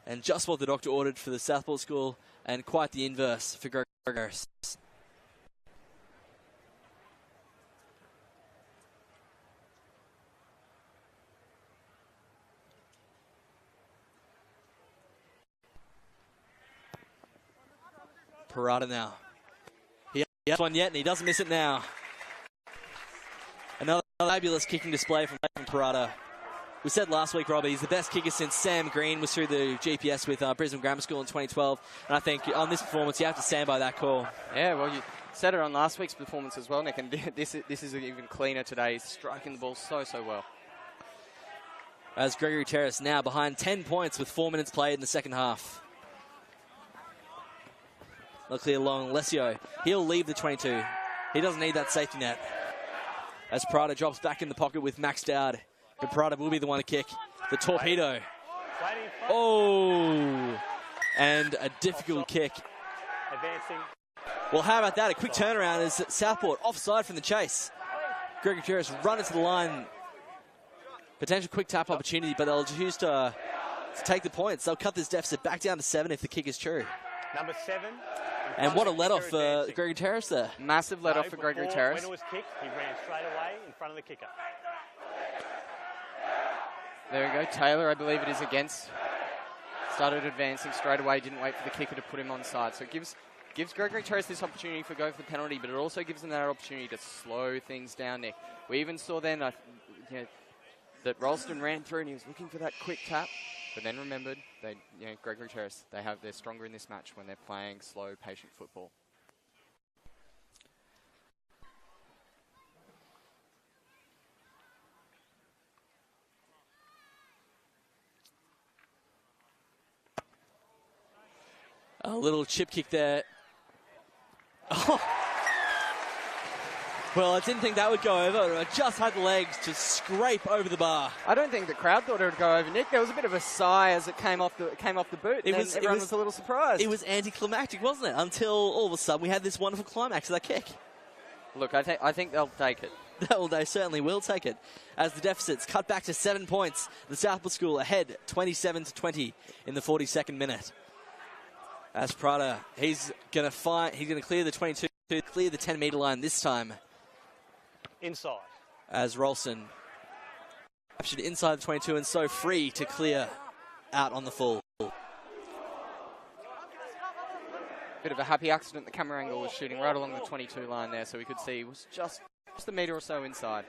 And just what the doctor ordered for the Southport school, and quite the inverse for Gregory. Parada now. He hasn't one yet, and he doesn't miss it now. Another fabulous kicking display from Parada. We said last week, Robbie, he's the best kicker since Sam Green was through the GPS with Brisbane Grammar School in 2012. And I think on this performance, you have to stand by that call. Yeah, well, you said it on last week's performance as well, Nick, and this is even cleaner today. He's striking the ball so well. As Gregory Terrace now behind 10 points with 4 minutes played in the second half. Luckily along Lesio. He'll leave the 22. He doesn't need that safety net. As Prada drops back in the pocket with Max Dowd. But Prada will be the one to kick. The torpedo. Oh! And a difficult kick. Advancing. Well, how about that? A quick turnaround as Southport offside from the chase. Gregory Terrace run into the line. Potential quick tap opportunity, but they'll choose to take the points. They'll cut this deficit back down to 7 if the kick is true. Number 7. And what a let-off for Gregory Terrace there. Massive let-off for Gregory Terrace. When it was kicked, he ran straight away in front of the kicker. There we go. Taylor, I believe it is against. Started advancing straight away, didn't wait for the kicker to put him onside. So it gives Gregory Terrace this opportunity for go for the penalty, but it also gives them that opportunity to slow things down, Nick. We even saw then that Ralston ran through and he was looking for that quick tap, but then remembered that Gregory Terrace, they're stronger in this match when they're playing slow, patient football. A little chip kick there. Oh. Well, I didn't think that would go over. I just had the legs to scrape over the bar. I don't think the crowd thought it would go over, Nick. There was a bit of a sigh as it came off the boot. Everyone was a little surprised. It was anticlimactic, wasn't it? Until all of a sudden we had this wonderful climax of that kick. Look, I think they'll take it. They certainly will take it. As the deficit's cut back to 7 points, the Southport School ahead 27-20 in the 42nd minute. As Prada, he's going to clear the 22, clear the 10-metre line this time. Inside. As Rolson captured inside the 22 and so free to clear out on the full. Bit of a happy accident. The camera angle was shooting right along the 22 line there, so we could see it was just a metre or so inside.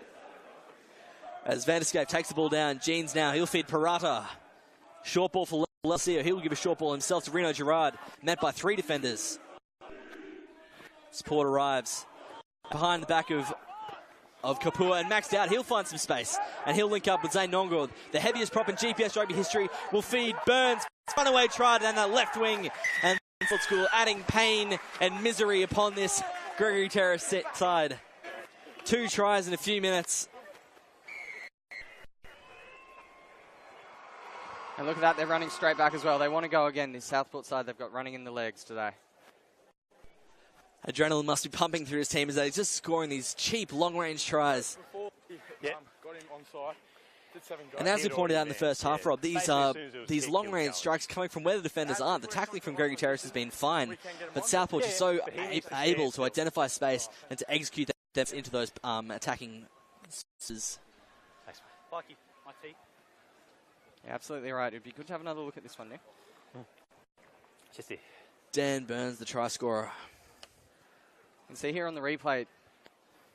As Vanderscape takes the ball down, Jeans now, he'll feed Parata. Short ball for Lesio. He'll give a short ball himself to Reno Gerard, met by 3 defenders. Support arrives behind the back of Kapua and Max Dowd. He'll find some space and he'll link up with Zane Nongord. The heaviest prop in GPS rugby history will feed Burns. Runaway try down that left wing, and Southport School adding pain and misery upon this Gregory Terrace side. 2 tries in a few minutes. And look at that, they're running straight back as well. They want to go again. This Southport side, they've got running in the legs today. Adrenaline must be pumping through his team as they're just scoring these cheap long-range tries. Got him onside. And as we pointed out in the first half, Rob, these long-range strikes coming from where the defenders aren't. The tackling from Gregory Terrace has been fine, but Southport is so able to identify space and to execute that depth into those attacking spaces. Mikey, my teeth. Yeah, absolutely right. It'd be good to have another look at this one, Nick. Just it. Dan Burns, the try scorer. And see here on the replay,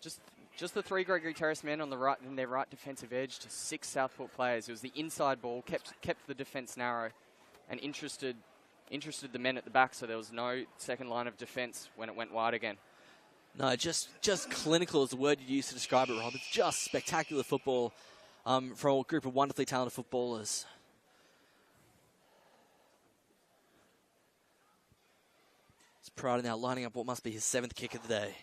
just the 3 Gregory Terrace men on the right and their right defensive edge to 6 Southport players. It was the inside ball, kept the defence narrow, and interested the men at the back, so there was no second line of defence when it went wide again. No, just clinical is the word you use to describe it, Rob. It's just spectacular football from a group of wonderfully talented footballers. It's Prada now lining up what must be his 7th kick of the day.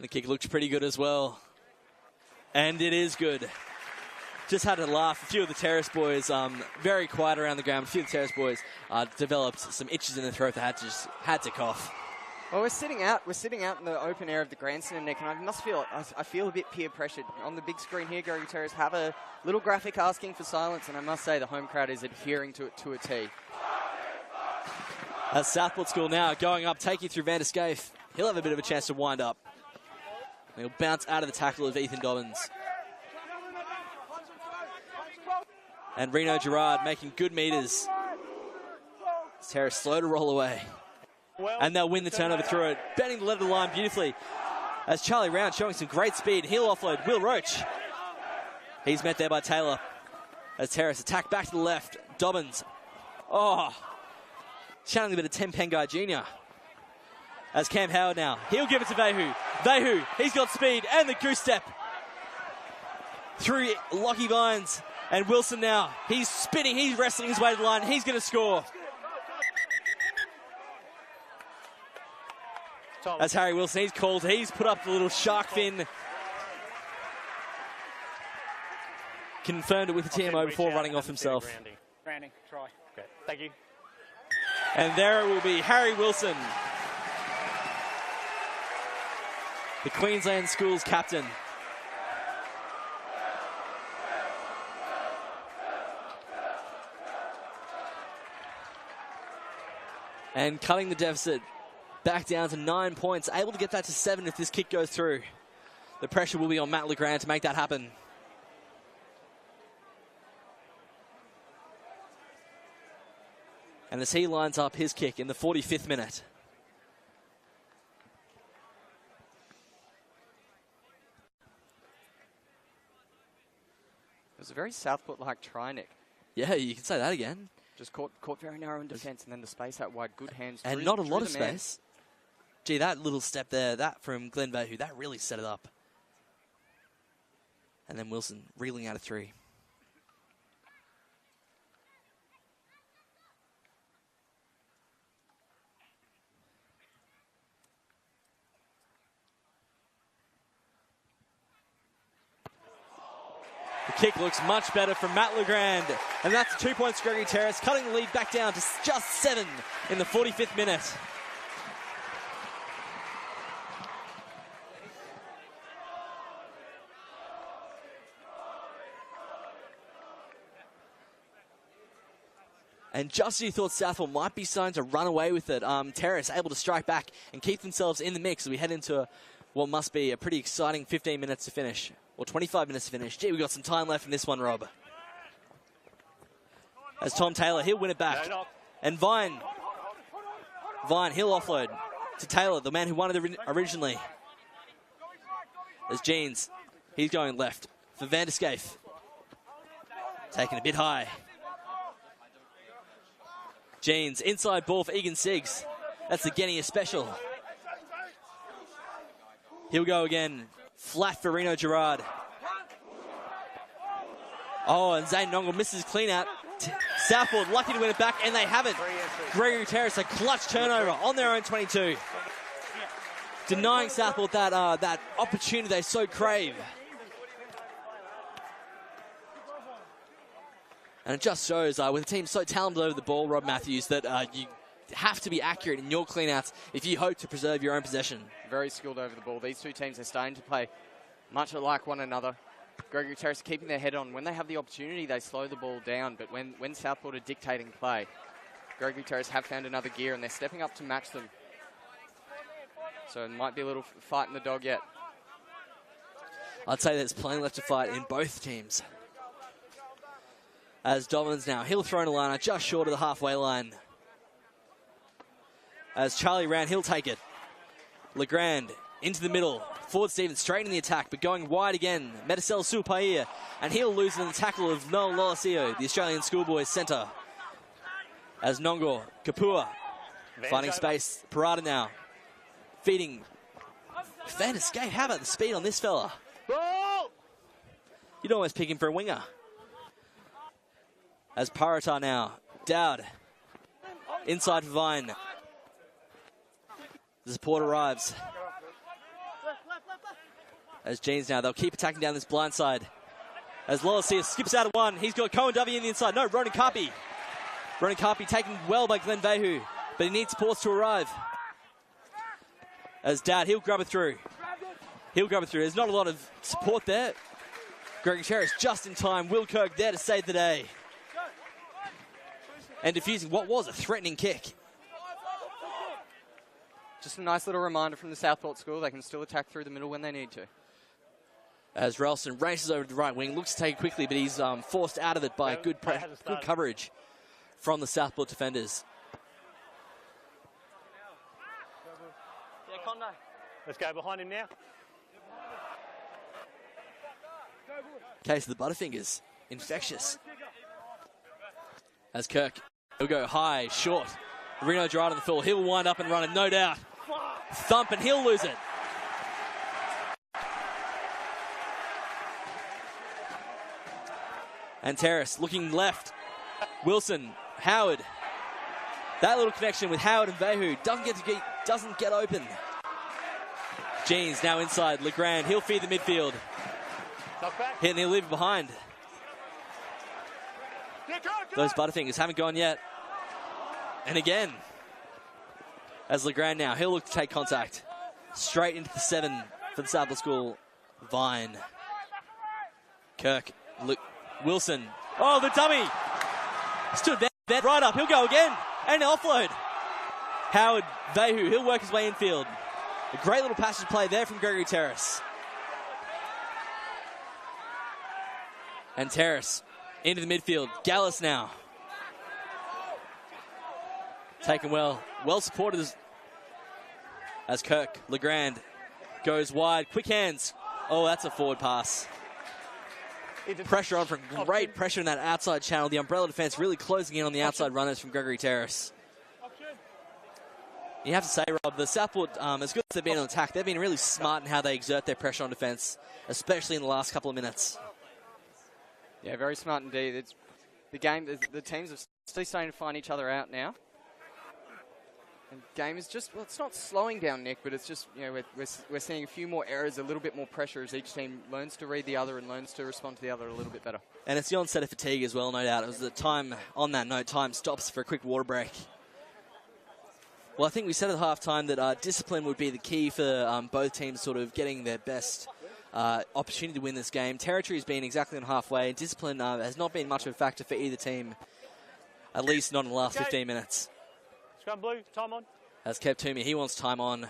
And the kick looks pretty good as well. And it is good. Just had to laugh. A few of the Terrace boys, very quiet around the ground. A few of the Terrace boys developed some itches in their throat that had to cough. Well, we're sitting out in the open air of the grandstand, Nick, and I feel a bit peer pressured. On the big screen here, Gregory Terrace have a little graphic asking for silence, and I must say the home crowd is adhering to it to a T. That's Southport School now going up, taking through Van der Scaife. He'll have a bit of a chance to wind up. He'll bounce out of the tackle of Ethan Dobbins. And Reno Gerard making good meters. Terrace slow to roll away. And they'll win the turnover through it. Bending the lead of the line beautifully. As Charlie Round showing some great speed. He'll offload Will Roach. He's met there by Taylor. As Terrace attack back to the left. Dobbins. Oh. Channeling a bit of Tim Pengai Jr. As Cam Howard now. He'll give it to Vehu. Vehu, he's got speed and the goose step. Through Lockie Vines. And Wilson now. He's spinning. He's wrestling his way to the line. He's going to score. That's Harry Wilson. He's called. He's put up the little shark fin. Confirmed it with the TMO before running off himself. Grounding, try. Okay, thank you. And there it will be Harry Wilson, the Queensland Schools captain. And cutting the deficit back down to 9 points. Able to get that to 7 if this kick goes through. The pressure will be on Matt Legrand to make that happen. And as he lines up his kick in the 45th minute. It was a very Southport-like try, Nick. Yeah, you can say that again. Just caught very narrow in defence, and then the space out wide. Good hands. And not a lot of space. Gee, that little step there, that from Glenn Vehu, that really set it up. And then Wilson reeling out of 3. The kick looks much better from Matt Legrand. And that's 2 points, Gregory Terrace, cutting the lead back down to just 7 in the 45th minute. And just as you thought Southport might be starting to run away with it, Terrace able to strike back and keep themselves in the mix as we head into what must be a pretty exciting 15 minutes to finish. Or 25 minutes to finish. Gee, we've got some time left in this one, Rob. As Tom Taylor, he'll win it back. And Vine, he'll offload to Taylor, the man who won it originally. There's Jeans. He's going left for Van der Scaife. Taken a bit high. Jeans, inside ball for Egan Siggs. That's the Genia special. He'll go again. Flat for Reno Gerard. Oh, and Zane Nongle misses clean out. Southport lucky to win it back, and they haven't. Gregory Terrace, a clutch turnover on their own 22. Denying Southport that opportunity they so crave. And it just shows with a team so talented over the ball, Rob Matthews, that you have to be accurate in your cleanouts if you hope to preserve your own possession. Very skilled over the ball. These two teams are starting to play much like one another. Gregory Terrace keeping their head on. When they have the opportunity, they slow the ball down. But when Southport are dictating play, Gregory Terrace have found another gear, and they're stepping up to match them. So it might be a little fight in the dog yet. I'd say there's plenty left to fight in both teams. As Dobbins now, he'll throw in a liner just short of the halfway line. As Charlie Round, he'll take it. Legrand into the middle. Forward Stevens straight in the attack, but going wide again. Medicel Supaia, and he'll lose in the tackle of Noel Lolasio, the Australian schoolboys centre. As Nongo, Kapua, finding space. Parada now, feeding. Van der Scaife, how about the speed on this fella? You'd almost pick him for a winger. As Parata now, Dowd, inside for Vine. The support arrives. As Jeans now, they'll keep attacking down this blind side. As Lolacia skips out of one, he's got Cohen W in the inside. No, Ronan Karpi. Ronan Karpi taken well by Glenn Vehu, but he needs supports to arrive. As Dad, he'll grab it through. He'll grab it through. There's not a lot of support there. Gregory Terrace just in time. Will Kirk there to save the day. And defusing what was a threatening kick. Just a nice little reminder from the Southport school. They can still attack through the middle when they need to. As Ralston races over to the right wing, looks to take it quickly, but he's forced out of it by good coverage from the Southport defenders. Let's go behind him now. Case of the Butterfingers, infectious. As Kirk, he'll go high, short. Reno Gerard on the fill. He'll wind up and run it, no doubt. Thump and he'll lose it. And Terrace looking left. Wilson, Howard. That little connection with Howard and Vehu doesn't get open. Jeans now inside. Legrand, he'll feed the midfield. Hit and he'll leave it behind. Those Butterfingers haven't gone yet. And again, as Legrand now, he'll look to take contact. Straight into the 7 for the Southport School. Vine. Kirk. Wilson. Oh, the dummy. Stood there, right up. He'll go again. And offload. Howard Vehu, he'll work his way infield. A great little passage play there from Gregory Terrace. And Terrace into the midfield. Gallus now. Taken well. Well supported as Kirk. Legrand goes wide. Quick hands. Oh, that's a forward pass. Pressure on from great pressure in that outside channel. The umbrella defense really closing in on the outside runners from Gregory Terrace. You have to say, Rob, the Southport, as good as they've been on attack, they've been really smart in how they exert their pressure on defense, especially in the last couple of minutes. Yeah, very smart indeed. The teams are still starting to find each other out now. And game is just, well, it's not slowing down, Nick, but it's just, you know, we're seeing a few more errors, a little bit more pressure as each team learns to read the other and learns to respond to the other a little bit better. And it's the onset of fatigue as well, no doubt. It was the time, on that note, time stops for a quick water break. Well, I think we said at halftime that discipline would be the key for both teams sort of getting their best opportunity to win this game. Territory has been exactly on halfway. Discipline has not been much of a factor for either team, at least not in the last 15 minutes. Scrum blue, time on. As Kev Toomey, he wants time on.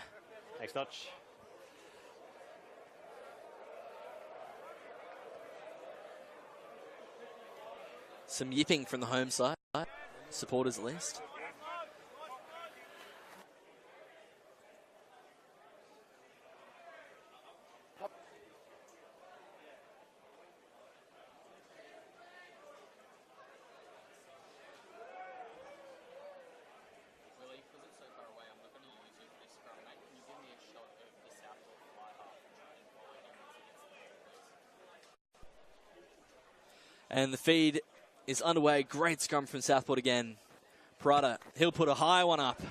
Next notch. Some yipping from the home side, supporters at least. And the feed is underway. Great scrum from Southport again. Prada, he'll put a high one up.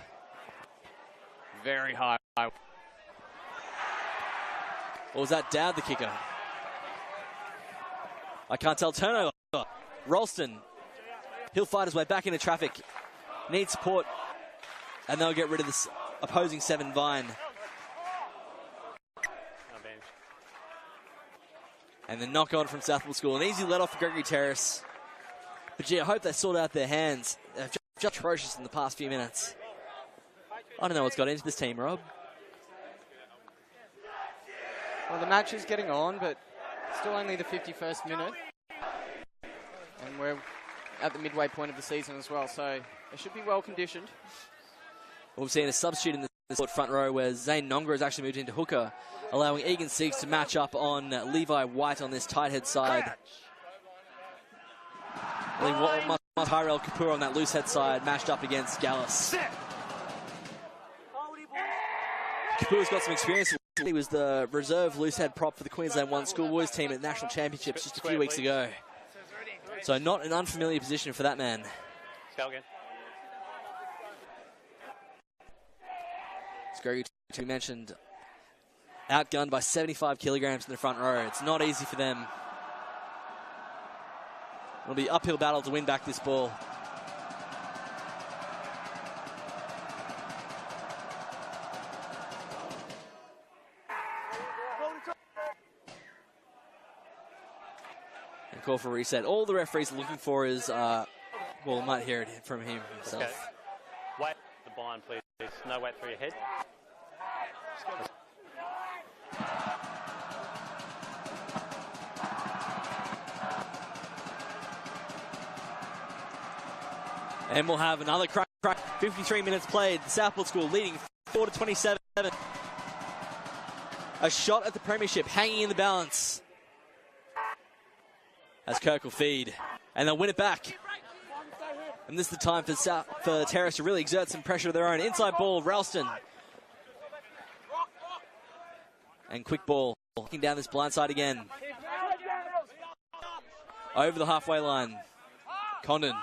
very high. Or was that Dowd, the kicker? I can't tell. Turnover. Ralston. He'll fight his way back into traffic. Needs support. And they'll get rid of this opposing 7 Vine. And the knock on from Southport School. An easy let off for Gregory Terrace. But gee, I hope they sort out their hands. They've just atrocious in the past few minutes. I don't know what's got into this team, Rob. Well, the match is getting on, but still only the 51st minute. And we're at the midway point of the season as well, so they should be well conditioned. We've seen a substitute in the front row where Zane Nonga has actually moved into hooker, allowing Egan Siegs to match up on Levi White on this tight head side. Tyrell Kapoor on that loose head side, matched up against Gallus. Kapoor's got some experience. He was the reserve loose head prop for the Queensland 1 schoolboys team at the National Championships just a few weeks ago. So not an unfamiliar position for that man. Go again. As Gregory mentioned, outgunned by 75 kilograms in the front row. It's not easy for them. It'll be an uphill battle to win back this ball. And call for reset. All the referees are looking for is, well, we might hear it from him himself. Okay. Wait the bind, please. No weight through your head. And we'll have another crack. 53 minutes played. The Southport School leading 4-27. A shot at the premiership hanging in the balance. As Kirk will feed. And they'll win it back. And this is the time for Terrace to really exert some pressure of their own. Inside ball, Ralston. And quick ball. Looking down this blind side again. Over the halfway line. Condon.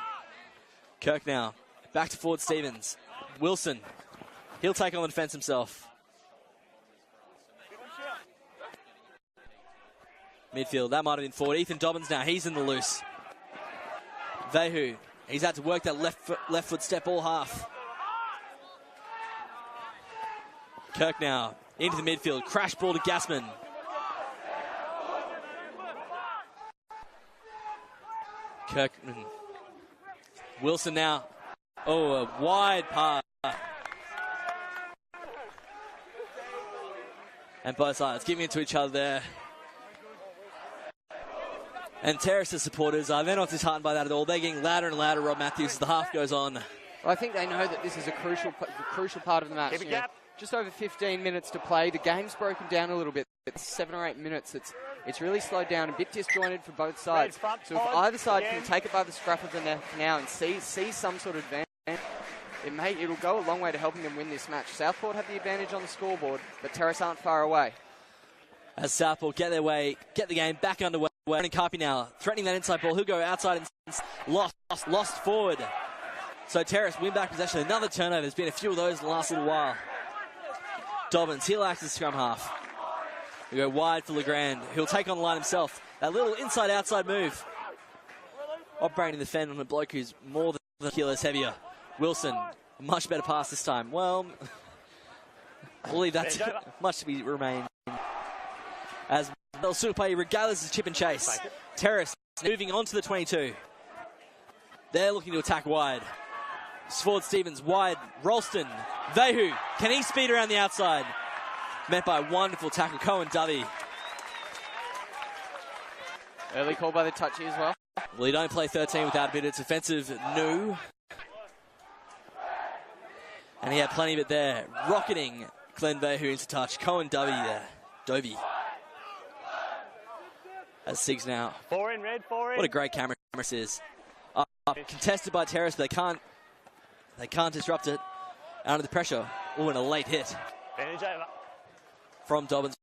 Kirk now. Back to forward Stevens. Wilson. He'll take on the defence himself. Midfield. That might have been forward. Ethan Dobbins now. He's in the loose. Vehu. He's had to work that left foot step all half. Kirk now. Into the midfield. Crash ball to Gassman. Kirkman. Wilson now. Oh, a wide pass. And both sides giving it to each other there. And Terrace's supporters, they're not disheartened by that at all. They're getting louder and louder, Rob Matthews, as the half goes on. Well, I think they know that this is a crucial part of the match. You know, just over 15 minutes to play. The game's broken down a little bit. It's 7 or 8 minutes. It's really slowed down, a bit disjointed for both sides. So if either side can take it by the scruff of the neck now and see some sort of advantage, it'll go a long way to helping them win this match. Southport have the advantage on the scoreboard, but Terrace aren't far away. As Southport get their way, get the game back underway. And Carpy now threatening that inside ball. He'll go outside and lost forward. So Terrace win back possession. Another turnover. There's been a few of those in the last little while. Dobbins, he'll act as scrum half. We go wide for Legrand. He'll take on the line himself. That little inside-outside move. Operating the fend on a bloke who's more than kilos heavier. Wilson, a much better pass this time. Well, we'll leave that to much to be remain. As they'll still play regardless of chip and chase. Terrace moving on to the 22. They're looking to attack wide. Forward Stevens wide. Ralston. Vehu. Can he speed around the outside? Met by a wonderful tackle. Cohen Dovey. Early call by the touchy as well. Well, you don't play 13 without a bit of defensive no. And he had plenty of it there. Rocketing Glenn Vehu into touch. Cohen Dovey there. Dovey. As Sigs now. 4 in, red, 4 in. What a great camera this is. Up, contested by Terrace, but they can't disrupt it. Under the pressure. Oh, and a late hit. Advantage over. From Dobbins.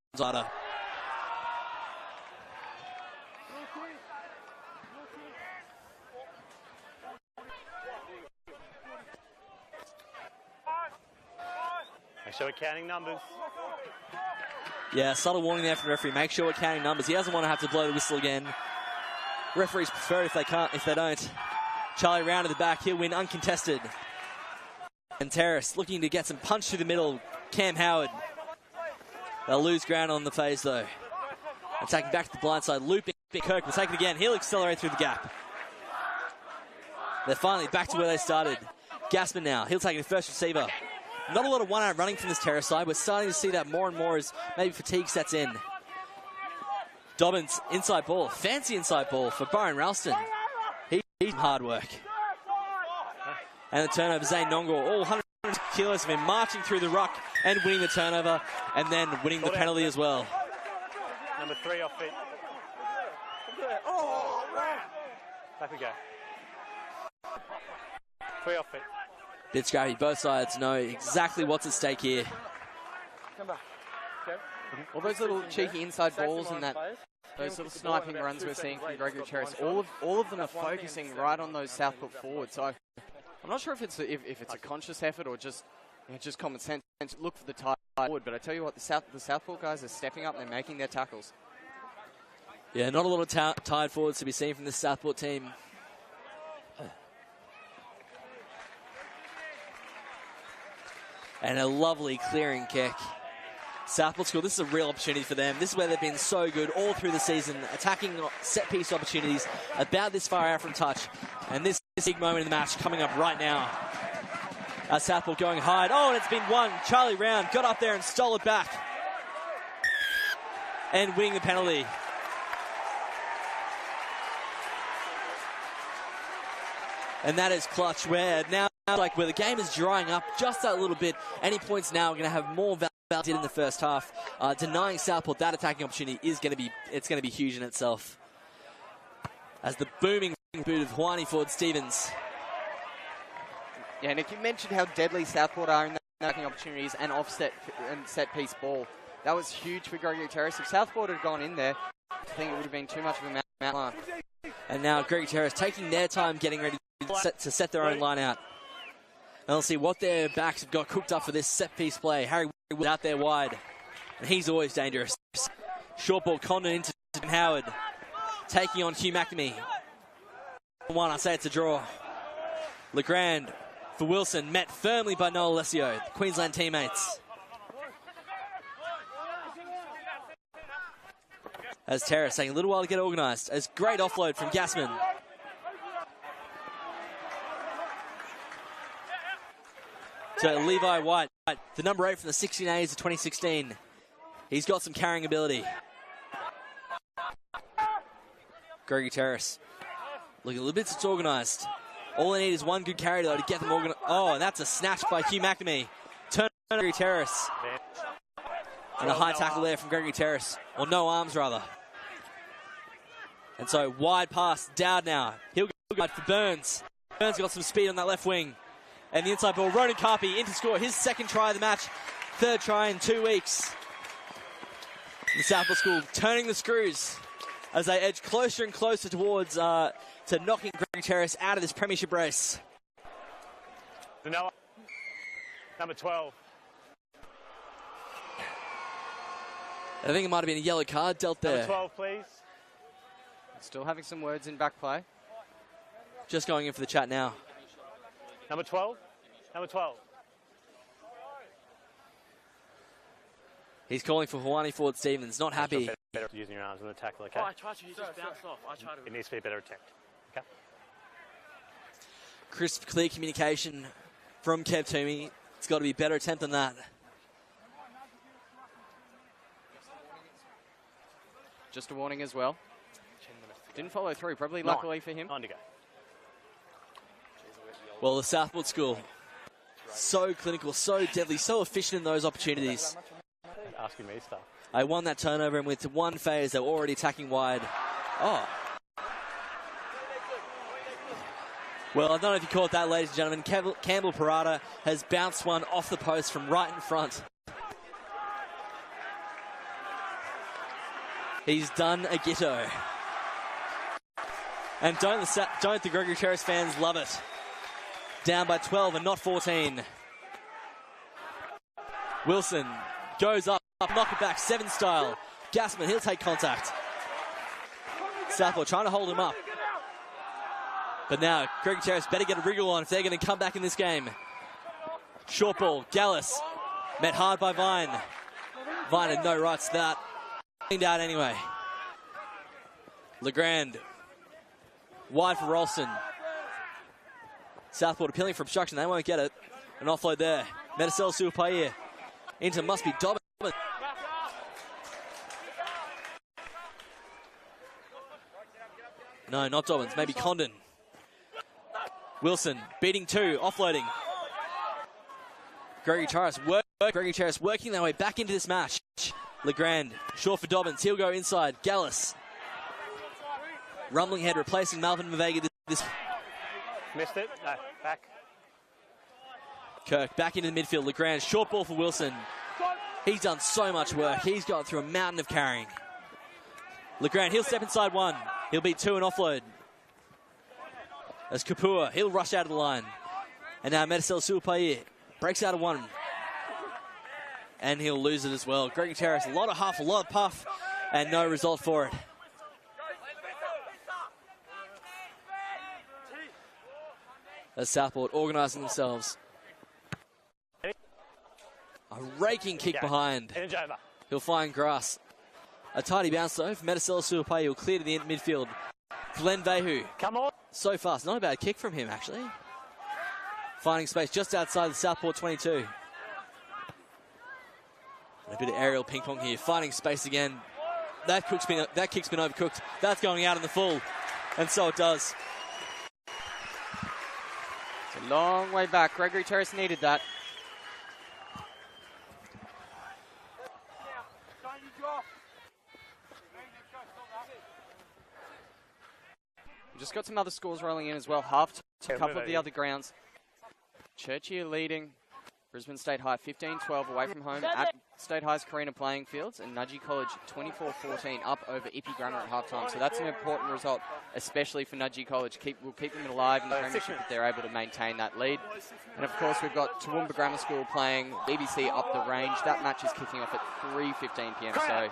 Make sure we're counting numbers. Yeah, subtle warning there from the referee. Make sure we're counting numbers. He doesn't want to have to blow the whistle again. Referees prefer if they don't. Charlie round to the back. He'll win uncontested. And Terrace looking to get some punch through the middle. Cam Howard. They'll lose ground on the phase though. Attacking back to the blind side. Looping. Kirk will take it again. He'll accelerate through the gap. They're finally back to where they started. Gassman now. He'll take the first receiver. Not a lot of one-out running from this Terrace side. We're starting to see that more and more as maybe fatigue sets in. Dobbins, inside ball. Fancy inside ball for Byron Ralston. He's hard work. And the turnover, Zane Nongor, all 100 kilos, have been marching through the ruck and winning the turnover and then winning the penalty as well. Number 3 off feet. Back we go. 3 off feet. Bit scrappy. Both sides know exactly what's at stake here. Come back. Okay. All those little cheeky inside balls and those little sniping runs we're seeing from Gregory Terrace, all of them are focusing right on those Southport forwards. So I'm not sure if it's a conscious effort or just common sense. Look for the forward, but I tell you what, the Southport guys are stepping up and they're making their tackles. Yeah, not a lot of tired forwards to be seen from this Southport team. And a lovely clearing kick. Southport School, this is a real opportunity for them. This is where they've been so good all through the season, attacking set-piece opportunities about this far out from touch. And this big moment in the match coming up right now. Southport going high. Oh, and it's been won. Charlie Round got up there and stole it back. And winning the penalty. And that is clutch, where now, like where the game is drying up just that little bit, any points now are going to have more value in the first half. Denying Southport that attacking opportunity is going to be huge in itself. As the booming boot of Juani Ford-Stevens. Yeah, Nick, you mentioned how deadly Southport are in the attacking opportunities and offset and set-piece ball. That was huge for Gregory Terrace. If Southport had gone in there, I think it would have been too much of a mount line. And now Gregory Terrace taking their time getting ready to set their own line out. And let's see what their backs have got cooked up for this set-piece play. Harry Wood out there wide. And he's always dangerous. Short ball, Condon into Howard. Taking on Hugh McNamee. One, I say it's a draw. Legrand for Wilson, met firmly by Noel Alessio, the Queensland teammates. As Terrace saying a little while to get organised. As great offload from Gassman. To Levi White, the number 8 from the 16As of 2016. He's got some carrying ability. Gregory Terrace. Look, a little bit it's organised. All they need is one good carry, though, to get them organised. Oh, and that's a snatch by Hugh McNamee. Turn Gregory Terrace. And a high tackle there from Gregory Terrace. Or no arms, rather. And so, wide pass. Dowd now. He'll go for Burns. Burns got some speed on that left wing. And the inside ball, Ronan Carpy in to score his second try of the match. Third try in 2 weeks. The Southport School turning the screws as they edge closer and closer towards to knocking Gregory Terrace out of this premiership race. Number 12. I think it might have been a yellow card dealt there. Number 12, please. Still having some words in back play. Just going in for the chat now. Number 12. Number 12. He's calling for Juani Ford-Stevens. Not happy. Better using your arms in the tackle, okay? Oh, I tried to. You just bounced off. I tried to. It needs to be better attacked. Okay. Crisp, clear communication from Kev Toomey. It's got to be a better attempt than that. Just a warning as well. Didn't follow through, probably luckily for him. 9 to go. Well, the Southport School, so clinical, so deadly, so efficient in those opportunities. Asking me stuff. I won that turnover, and with one phase, they were already attacking wide. Oh. Well, I don't know if you caught that, ladies and gentlemen. Campbell Parada has bounced one off the post from right in front. He's done a ghetto. And don't the Gregory Terrace fans love it? Down by 12 and not 14. Wilson goes up, knock it back, 7 style. Gassman, he'll take contact. Southport trying to hold him up. But now, Gregory Terrace better get a wriggle on if they're going to come back in this game. Short ball, Gallus. Met hard by Vine. Vine had no rights to that. Out anyway. Legrand. Wide for Ralston. Southport appealing for obstruction. They won't get it. An offload there. Medicel Suapair. Into must be Dobbins. No, not Dobbins. Maybe Condon. Wilson beating 2. Offloading. Gregory Terrace working their way back into this match. Legrand. Short for Dobbins. He'll go inside. Gallus. Rumbling head replacing Malvin Mavega. This Missed it. No, back. Kirk back into the midfield. Legrand. Short ball for Wilson. He's done so much work. He's gone through a mountain of carrying. Legrand, he'll step inside 1. He'll beat 2 and offload. As Kapua, he'll rush out of the line. And now Medicel Suapair breaks out of 1. And he'll lose it as well. Gregory Terrace, a lot of huff, a lot of puff, and no result for it. As Southport organising themselves. A raking kick behind. He'll find grass. A tidy bounce though for Metacelis Suapai. He'll clear to the midfield. Glenn Vehu. Come on. So fast. Not a bad kick from him actually. Finding space just outside the Southport 22. A bit of aerial ping pong here. Finding space again. That kick's been overcooked. That's going out in the full. And so it does. It's a long way back. Gregory Terrace needed that. We've just got some other scores rolling in as well. Half to a couple of the other grounds. Churchill leading Brisbane State High 15-12 away from home at State High's Carina playing fields, and Nudgee College 24-14 up over Ippy Grammar at halftime. So that's an important result, especially for Nudgee College. We'll keep them alive in the premiership if they're able to maintain that lead. And of course we've got Toowoomba Grammar School playing BBC up the range. That match is kicking off at 3:15 p.m. So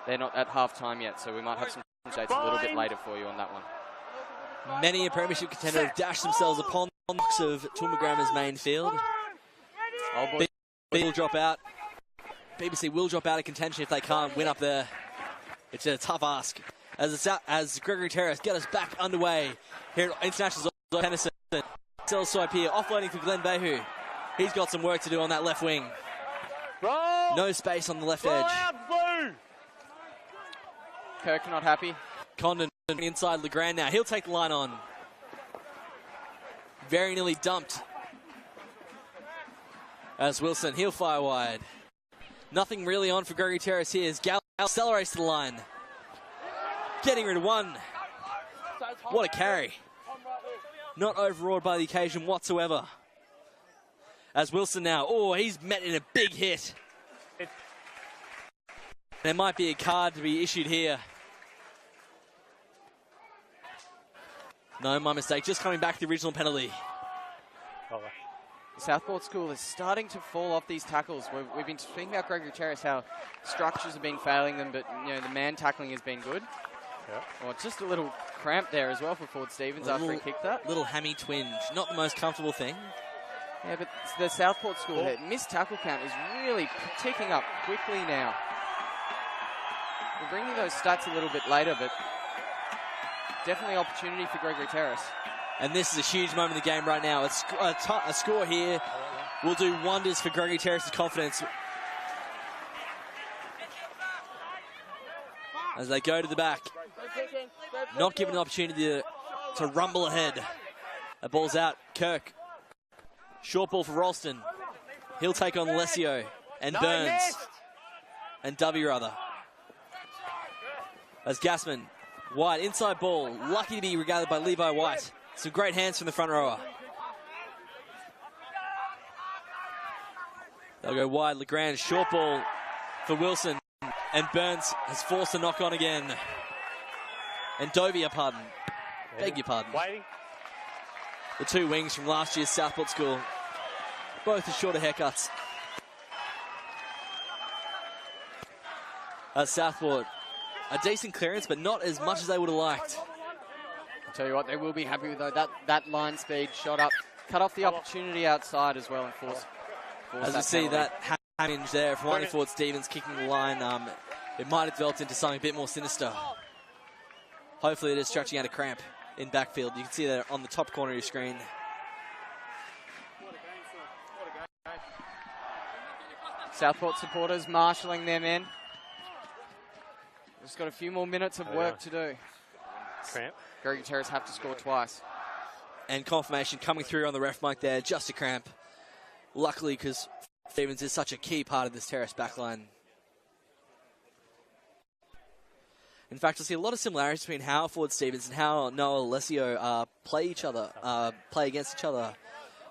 they're not at halftime yet. So we might have some dates a little bit later for you on that one. Many a premiership contender have dashed themselves upon the box of Toowoomba Grammar's main field. BBC will drop out. BBC will drop out of contention if they can't win up there. It's a tough ask. As Gregory Terrace get us back underway here at Internationals. Henderson. Still swipe here, offloading for Glenn Vehu. He's got some work to do on that left wing. Roll. No space on the left edge. Kirk not happy. Condon inside Legrand now. He'll take the line on. Very nearly dumped. As Wilson, he'll fire wide. Nothing really on for Gregory Terrace here as Gal accelerates to the line. Getting rid of one. What a carry. Not overawed by the occasion whatsoever. As Wilson now, oh, he's met in a big hit. There might be a card to be issued here. No, my mistake. Just coming back to the original penalty. Southport School is starting to fall off these tackles. We've been speaking about Gregory Terrace, how structures have been failing them, but the man tackling has been good. Yeah. Well, just a little cramp there as well for Ford Stevens after he kicked that. Little hammy twinge. Not the most comfortable thing. Yeah, but the Southport School missed tackle count is really ticking up quickly now. We'll bring you those stats a little bit later, but definitely opportunity for Gregory Terrace. And this is a huge moment in the game right now. A score here will do wonders for Gregory Terrace's confidence. As they go to the back. Not given an opportunity to rumble ahead. The ball's out. Kirk. Short ball for Ralston. He'll take on Alessio and Burns. And W rather. As Gassman. White, inside ball. Lucky to be regathered by Levi White. Some great hands from the front rower. They'll go wide. Legrand, short ball for Wilson. And Burns has forced a knock on again. And Dovey, beg your pardon. Waiting. The two wings from last year's Southport School. Both with shorter haircuts. Southport, a decent clearance, but not as much as they would have liked. I'll tell you what, they will be happy with that line speed shot up. Cut off the opportunity outside as well and force as you see that hinge there from Ronnie Ford Stevens kicking the line, it might have developed into something a bit more sinister. Hopefully it is stretching out a cramp in backfield. You can see that on the top corner of your screen. Southport supporters marshalling their men. Just got a few more minutes of work to do. Cramp. Gregory Terrace have to score twice. And confirmation coming through on the ref mic there, just a cramp. Luckily, because Stevens is such a key part of this Terrace backline. In fact, I see a lot of similarities between how Ford Stevens and how Noah Alessio play against each other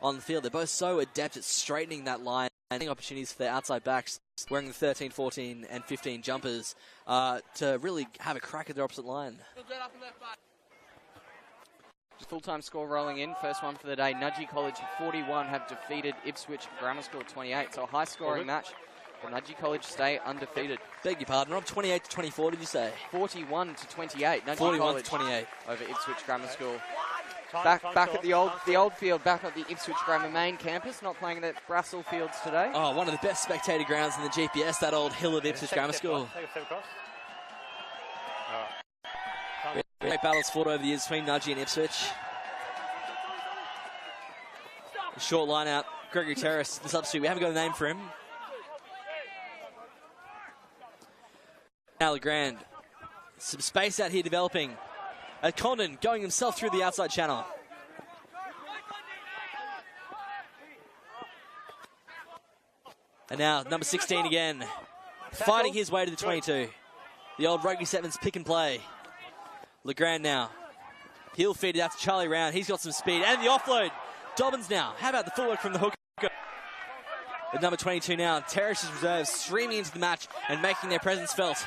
on the field. They're both so adept at straightening that line and opportunities for their outside backs, wearing the 13, 14, and 15 jumpers to really have a crack at their opposite line. Full-time score rolling in. First one for the day. Nudgee College 41 have defeated Ipswich Grammar School 28. So a high-scoring match. The Nudgee College stay undefeated. Beg your pardon, Rob. 28-24, did you say? 41-28. Nudgee 41 College to 28 over Ipswich Grammar School. Time Back at the old short. field, back at the Ipswich Grammar main campus, not playing at Brassel Fields today. Oh, one of the best spectator grounds in the GPS, that old hill of Ipswich Grammar School. Take a step across. All right. Great battles fought over the years between Nudgee and Ipswich. A short line out. Gregory Terrace, the substitute. We haven't got a name for him. Now Legrand. Some space out here developing. Condon going himself through the outside channel. And now number 16 again. Fighting his way to the 22. The old Rugby Sevens pick and play. Legrand now. He'll feed it out to Charlie Round. He's got some speed. And the offload. Dobbins now. How about the footwork from the hooker? At number 22 now. Terrace's reserves streaming into the match and making their presence felt.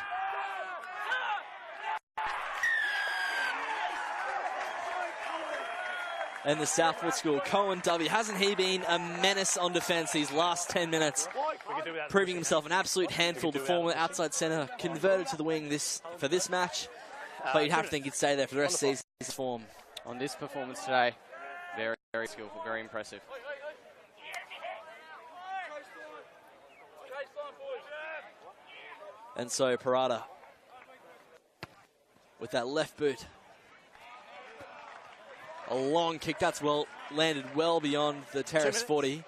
And the Southport school, Cohen W. Hasn't he been a menace on defence these last 10 minutes? Proving himself an absolute handful. The former outside centre converted to the wing for this match. But you'd have to think he'd stay there for the rest of the season's form. On this performance today, very, very skillful, very impressive. And so Parada with that left boot. A long kick, that's landed well beyond the Terrace 40.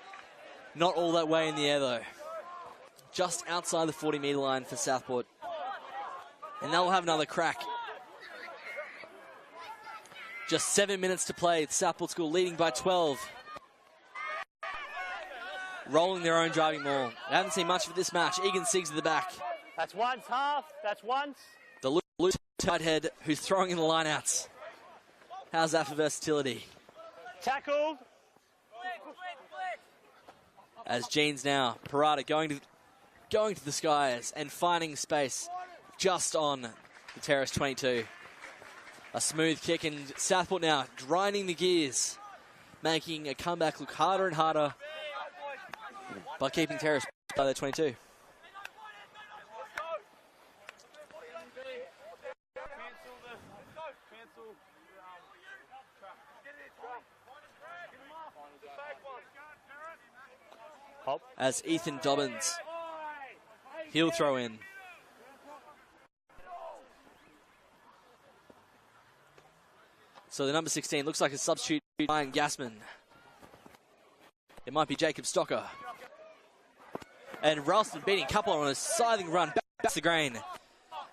Not all that way in the air though. Just outside the 40-metre line for Southport. And they'll have another crack. Just 7 minutes to play. Southport school leading by 12. Rolling their own driving maul. I haven't seen much of this match. Egan Siggs at the back. That's once, half. That's once. The loose tight head who's throwing in the lineouts. How's that for versatility? Tackled. As Jeans now, Parada going to the skies and finding space just on the Terrace 22. A smooth kick, and Southport now grinding the gears, making a comeback look harder and harder by keeping Terrace by their 22. As Ethan Dobbins, he'll throw in. So the number 16 looks like a substitute, Ryan Gassman. It might be Jacob Stocker. And Ralston beating couple on a scything run back to the grain.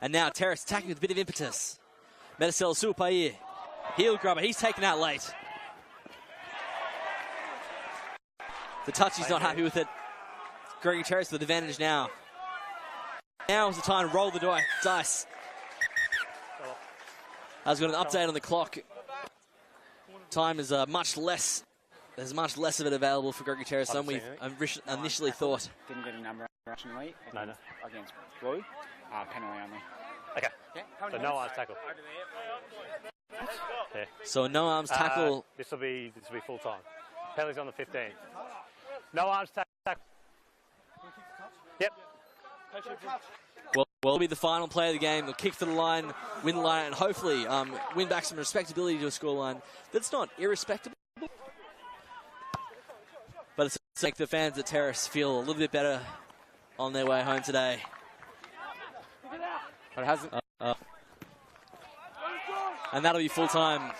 And now Terrace attacking with a bit of impetus. Medicel Supair, heel grubber, he's taken out late. The touchy's not happy with it. Gregory Terrace with advantage now. Now is the time to roll the dice. I've got an update on the clock. Time is much less. There's much less of it available for Gregory Terrace than we initially thought. Didn't get a number originally. No. Against Blue. Penalty only. Okay. Yeah, so no arms tackle. Yeah. So no arms tackle. This will be full time. Penalty's on the 15. No arms tackle. Yep. Well, it'll be the final play of the game. They'll kick to the line, win the line, and hopefully win back some respectability to a scoreline that's not irrespectable. But it's make the fans at Terrace feel a little bit better on their way home today. But it hasn't. And that'll be full time.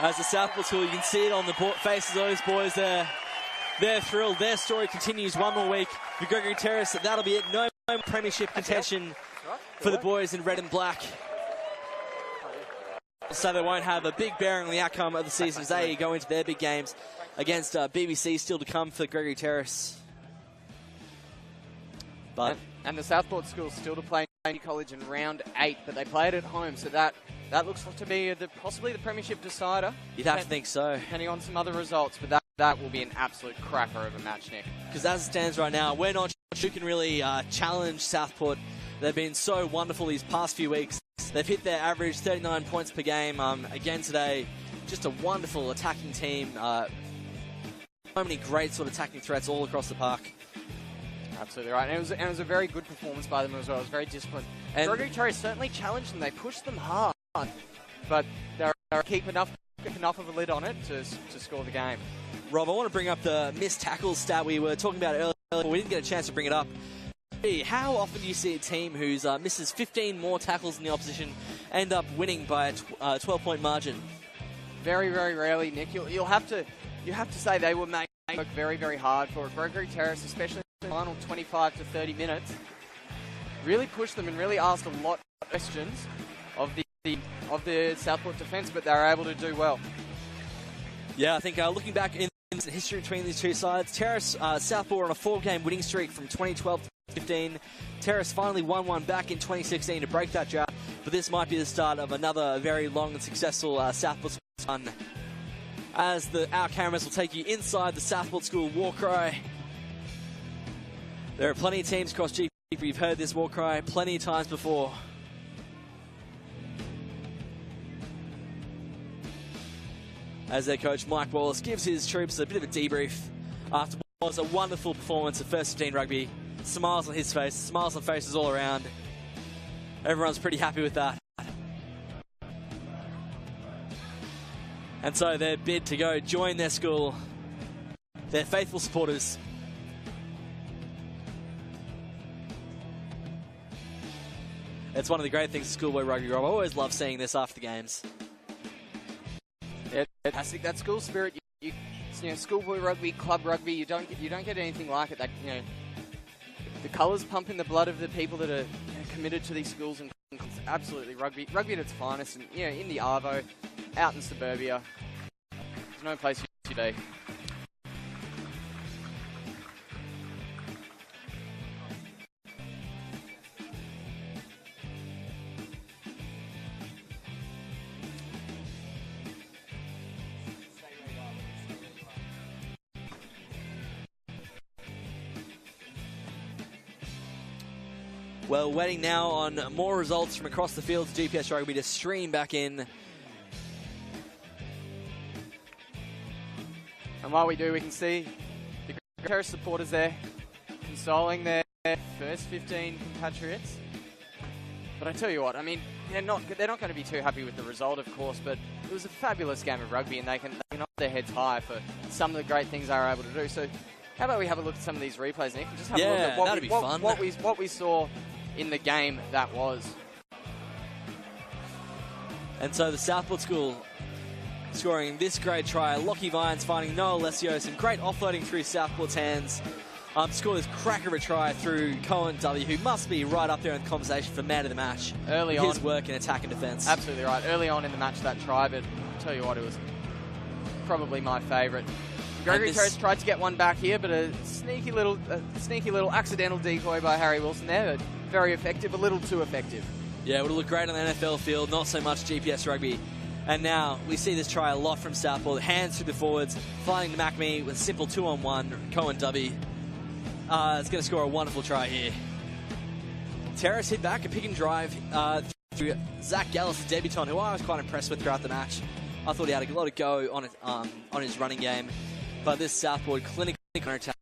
As the Southport school, you can see it on the faces of those boys there. They're thrilled. Their story continues one more week for Gregory Terrace. That'll be it. No premiership contention for the boys in red and black. So they won't have a big bearing on the outcome of the season as they go into their big games against BBC still to come for Gregory Terrace. But and the Southport school still to play Nudgee College in round 8, but they played at home, so that looks to be possibly the premiership decider. You'd have to think so. Depending on some other results, but that will be an absolute cracker of a match, Nick. Because as it stands right now, we're not sure who can really challenge Southport. They've been so wonderful these past few weeks. They've hit their average 39 points per game. Again today, just a wonderful attacking team. many great sort of attacking threats all across the park. Absolutely right. And it was a very good performance by them as well. It was very disciplined. And Gregory Terrace certainly challenged them. They pushed them hard, but they keep enough of a lid on it to score the game. Rob, I want to bring up the missed tackles stat we were talking about earlier, but we didn't get a chance to bring it up. How often do you see a team who's misses 15 more tackles than the opposition end up winning by a 12-point margin? Very, very rarely, Nick. You have to say they were making work very, very hard for it. Gregory Terrace, especially in the final 25 to 30 minutes, really pushed them and really asked a lot of questions of the Southport defence, but they were able to do well. Yeah, I think looking back in the history between these two sides, Terrace, Southport on a 4-game winning streak from 2012 to 2015. Terrace finally won one back in 2016 to break that drought, but this might be the start of another very long and successful Southport run. As our cameras will take you inside the Southport School war cry. There are plenty of teams across GP. You've heard this war cry plenty of times before. As their coach Mike Wallace gives his troops a bit of a debrief after what was a wonderful performance of First 15 Rugby. Smiles on his face, smiles on faces all around. Everyone's pretty happy with that. And so their bid to go join their school, their faithful supporters. It's one of the great things of schoolboy rugby, Rob. I always love seeing this after the games. Fantastic. That school spirit, schoolboy rugby, club rugby, you don't get anything like it. That, the colours pump in the blood of the people that are committed to these schools, and absolutely rugby at its finest. And in the Arvo, out in suburbia, there's no place you be. Well, waiting now on more results from across the field to GPS Rugby to stream back in. And while we do, we can see the Terrace supporters there consoling their first 15 compatriots. But I tell you what, I mean, they're not going to be too happy with the result, of course, but it was a fabulous game of rugby, and they can hold their heads high for some of the great things they were able to do. So how about we have a look at some of these replays, Nick, and just have a look at what we saw in the game that was. And so the Southport School scoring this great try. Lockie Vines finding Noah Alessio, some great offloading through Southport's hands. Scored this cracker of a try through Cohen W, who must be right up there in the conversation for man of the match. Early on. His work in attack and defence. Absolutely right. Early on in the match, that try, but I'll tell you what, it was probably my favourite. Gregory Terrace tried to get one back here, but a sneaky little accidental decoy by Harry Wilson there. But very effective, a little too effective. Yeah, it would have looked great on the NFL field, not so much GPS Rugby. And now we see this try a lot from Southport. Hands through the forwards, flying to McMee with a simple 2-on-1. Cohen W is going to score a wonderful try here. Terrace hit back, a pick and drive through Zach Gallus, the debutant, who I was quite impressed with throughout the match. I thought he had a lot of go on his running game. But this Southport clinical attack,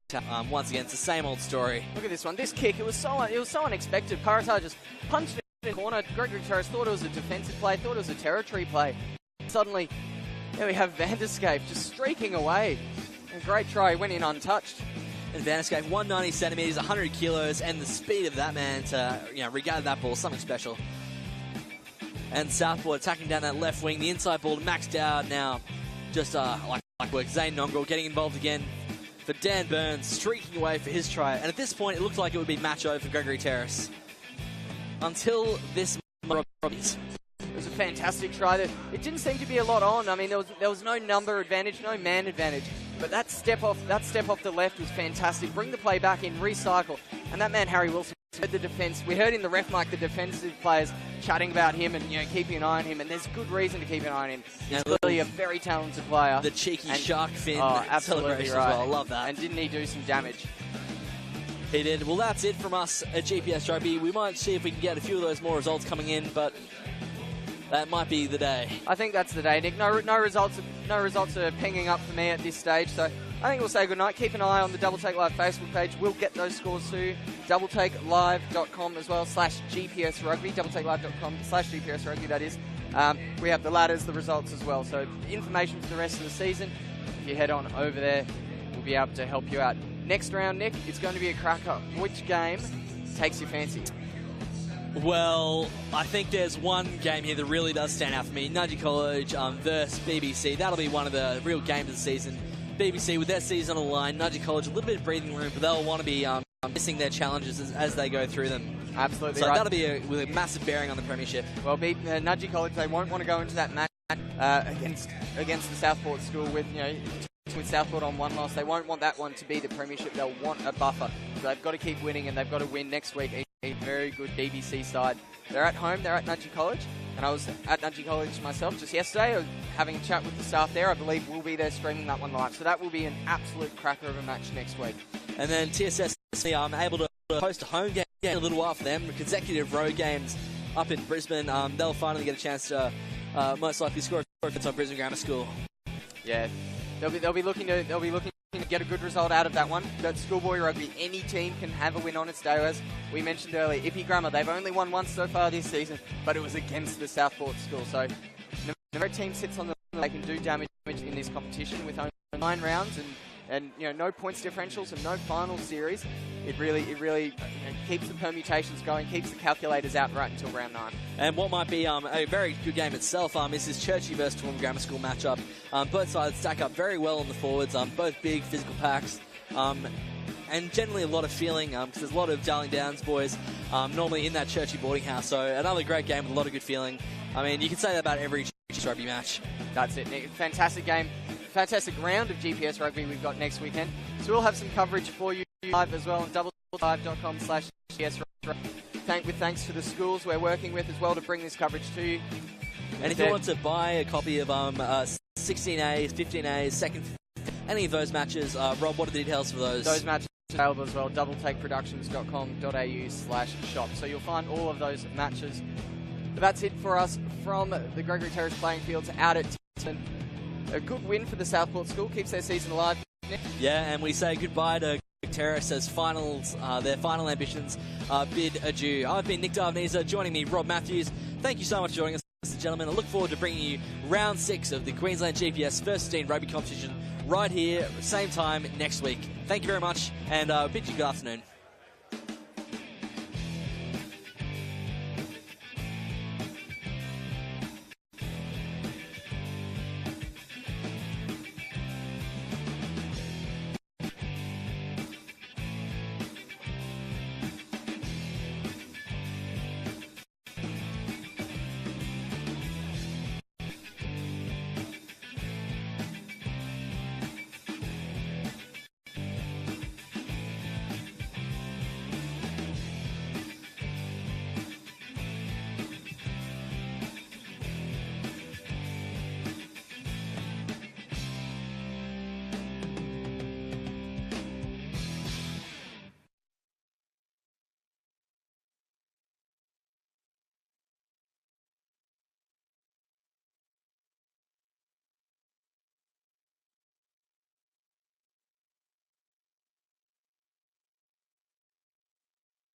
once again, it's the same old story. Look at this one. This kick, it was so unexpected. Parata just punched it in the corner. Gregory Terrace thought it was a defensive play, thought it was a territory play. Suddenly, there we have Vanderscape just streaking away. A great try, went in untouched. And Vanderscape, 190 centimetres, 100 kilos, and the speed of that man to regather that ball, something special. And Southport attacking down that left wing, the inside ball to Max Dowd now. Just like work. Zane Nongrel getting involved again for Dan Burns, streaking away for his try. And at this point, it looked like it would be match over for Gregory Terrace. Until this moment. It was a fantastic try. It didn't seem to be a lot on. I mean, there was no number advantage, no man advantage. But that step off the left was fantastic. Bring the play back in, recycle. And that man, Harry Wilson, heard the defence. We heard in the ref mic the defensive players chatting about him and keeping an eye on him. And there's good reason to keep an eye on him. He's clearly a very talented player. The cheeky shark fin right. celebration as well. I love that. And didn't he do some damage? He did. Well, that's it from us at GPS Rugby. We might see if we can get a few of those more results coming in, but that might be the day. I think that's the day, Nick. No results are pinging up for me at this stage, so I think we'll say goodnight. Keep an eye on the Double Take Live Facebook page. We'll get those scores too. DoubleTakeLive.com as well, /GPS Rugby. DoubleTakeLive.com/GPS Rugby, that is. We have the ladders, the results as well. So information for the rest of the season, if you head on over there, we'll be able to help you out. Next round, Nick, it's going to be a cracker. Which game takes your fancy? Well, I think there's one game here that really does stand out for me. Nudgee College versus BBC. That'll be one of the real games of the season. BBC with their season on the line. Nudgee College, a little bit of breathing room, but they'll want to be missing their challenges as they go through them. Absolutely so right. that'll be with a massive bearing on the premiership. Well, Nudgee College, they won't want to go into that match against the Southport school with Southport on one loss. They won't want that one to be the premiership. They'll want a buffer. So they've got to keep winning, and they've got to win next week. A very good BBC side. They're at home. They're at Nudgee College, and I was at Nudgee College myself just yesterday. I was having a chat with the staff there. I believe we'll be there streaming that one live. So that will be an absolute cracker of a match next week. And then TSS able to host a home game in a little while for them. Consecutive road games up in Brisbane. They'll finally get a chance to most likely score if it's on Brisbane Grammar School. Yeah, they'll be looking to get a good result out of that one. But schoolboy rugby, any team can have a win on its day. As we mentioned earlier, Ippy Grammar, they've only won once so far this season, but it was against the Southport school. So no team sits on the they can do damage in this competition with only 9 rounds and no points differentials and no final series. It really keeps the permutations going, keeps the calculators out right until round 9. And what might be a very good game itself is this Churchie versus Toowoomba Grammar School matchup. Both sides stack up very well on the forwards, both big physical packs, and generally a lot of feeling because there's a lot of Darling Downs boys normally in that Churchie boarding house. So another great game with a lot of good feeling. I mean, you can say that about every rugby match. That's it, Nick. Fantastic game. Fantastic round of GPS Rugby we've got next weekend. So we'll have some coverage for you live as well on doublelive.com/GPS Rugby. With thanks to the schools we're working with as well to bring this coverage to you. And if you want to buy a copy of 16As, 15As, second, any of those matches, Rob, what are the details for those? Those matches are available as well, doubletakeproductions.com.au/shop. So you'll find all of those matches. But that's it for us from the Gregory Terrace playing fields out at Tisman. A good win for the Southport school, keeps their season alive. Yeah, and we say goodbye to Terrace as finals, their final ambitions bid adieu. I've been Nick Darvneza, joining me, Rob Matthews. Thank you so much for joining us, ladies and gentlemen. I look forward to bringing you round 6 of the Queensland GPS First 15 Rugby competition right here, same time next week. Thank you very much, and bid you good afternoon.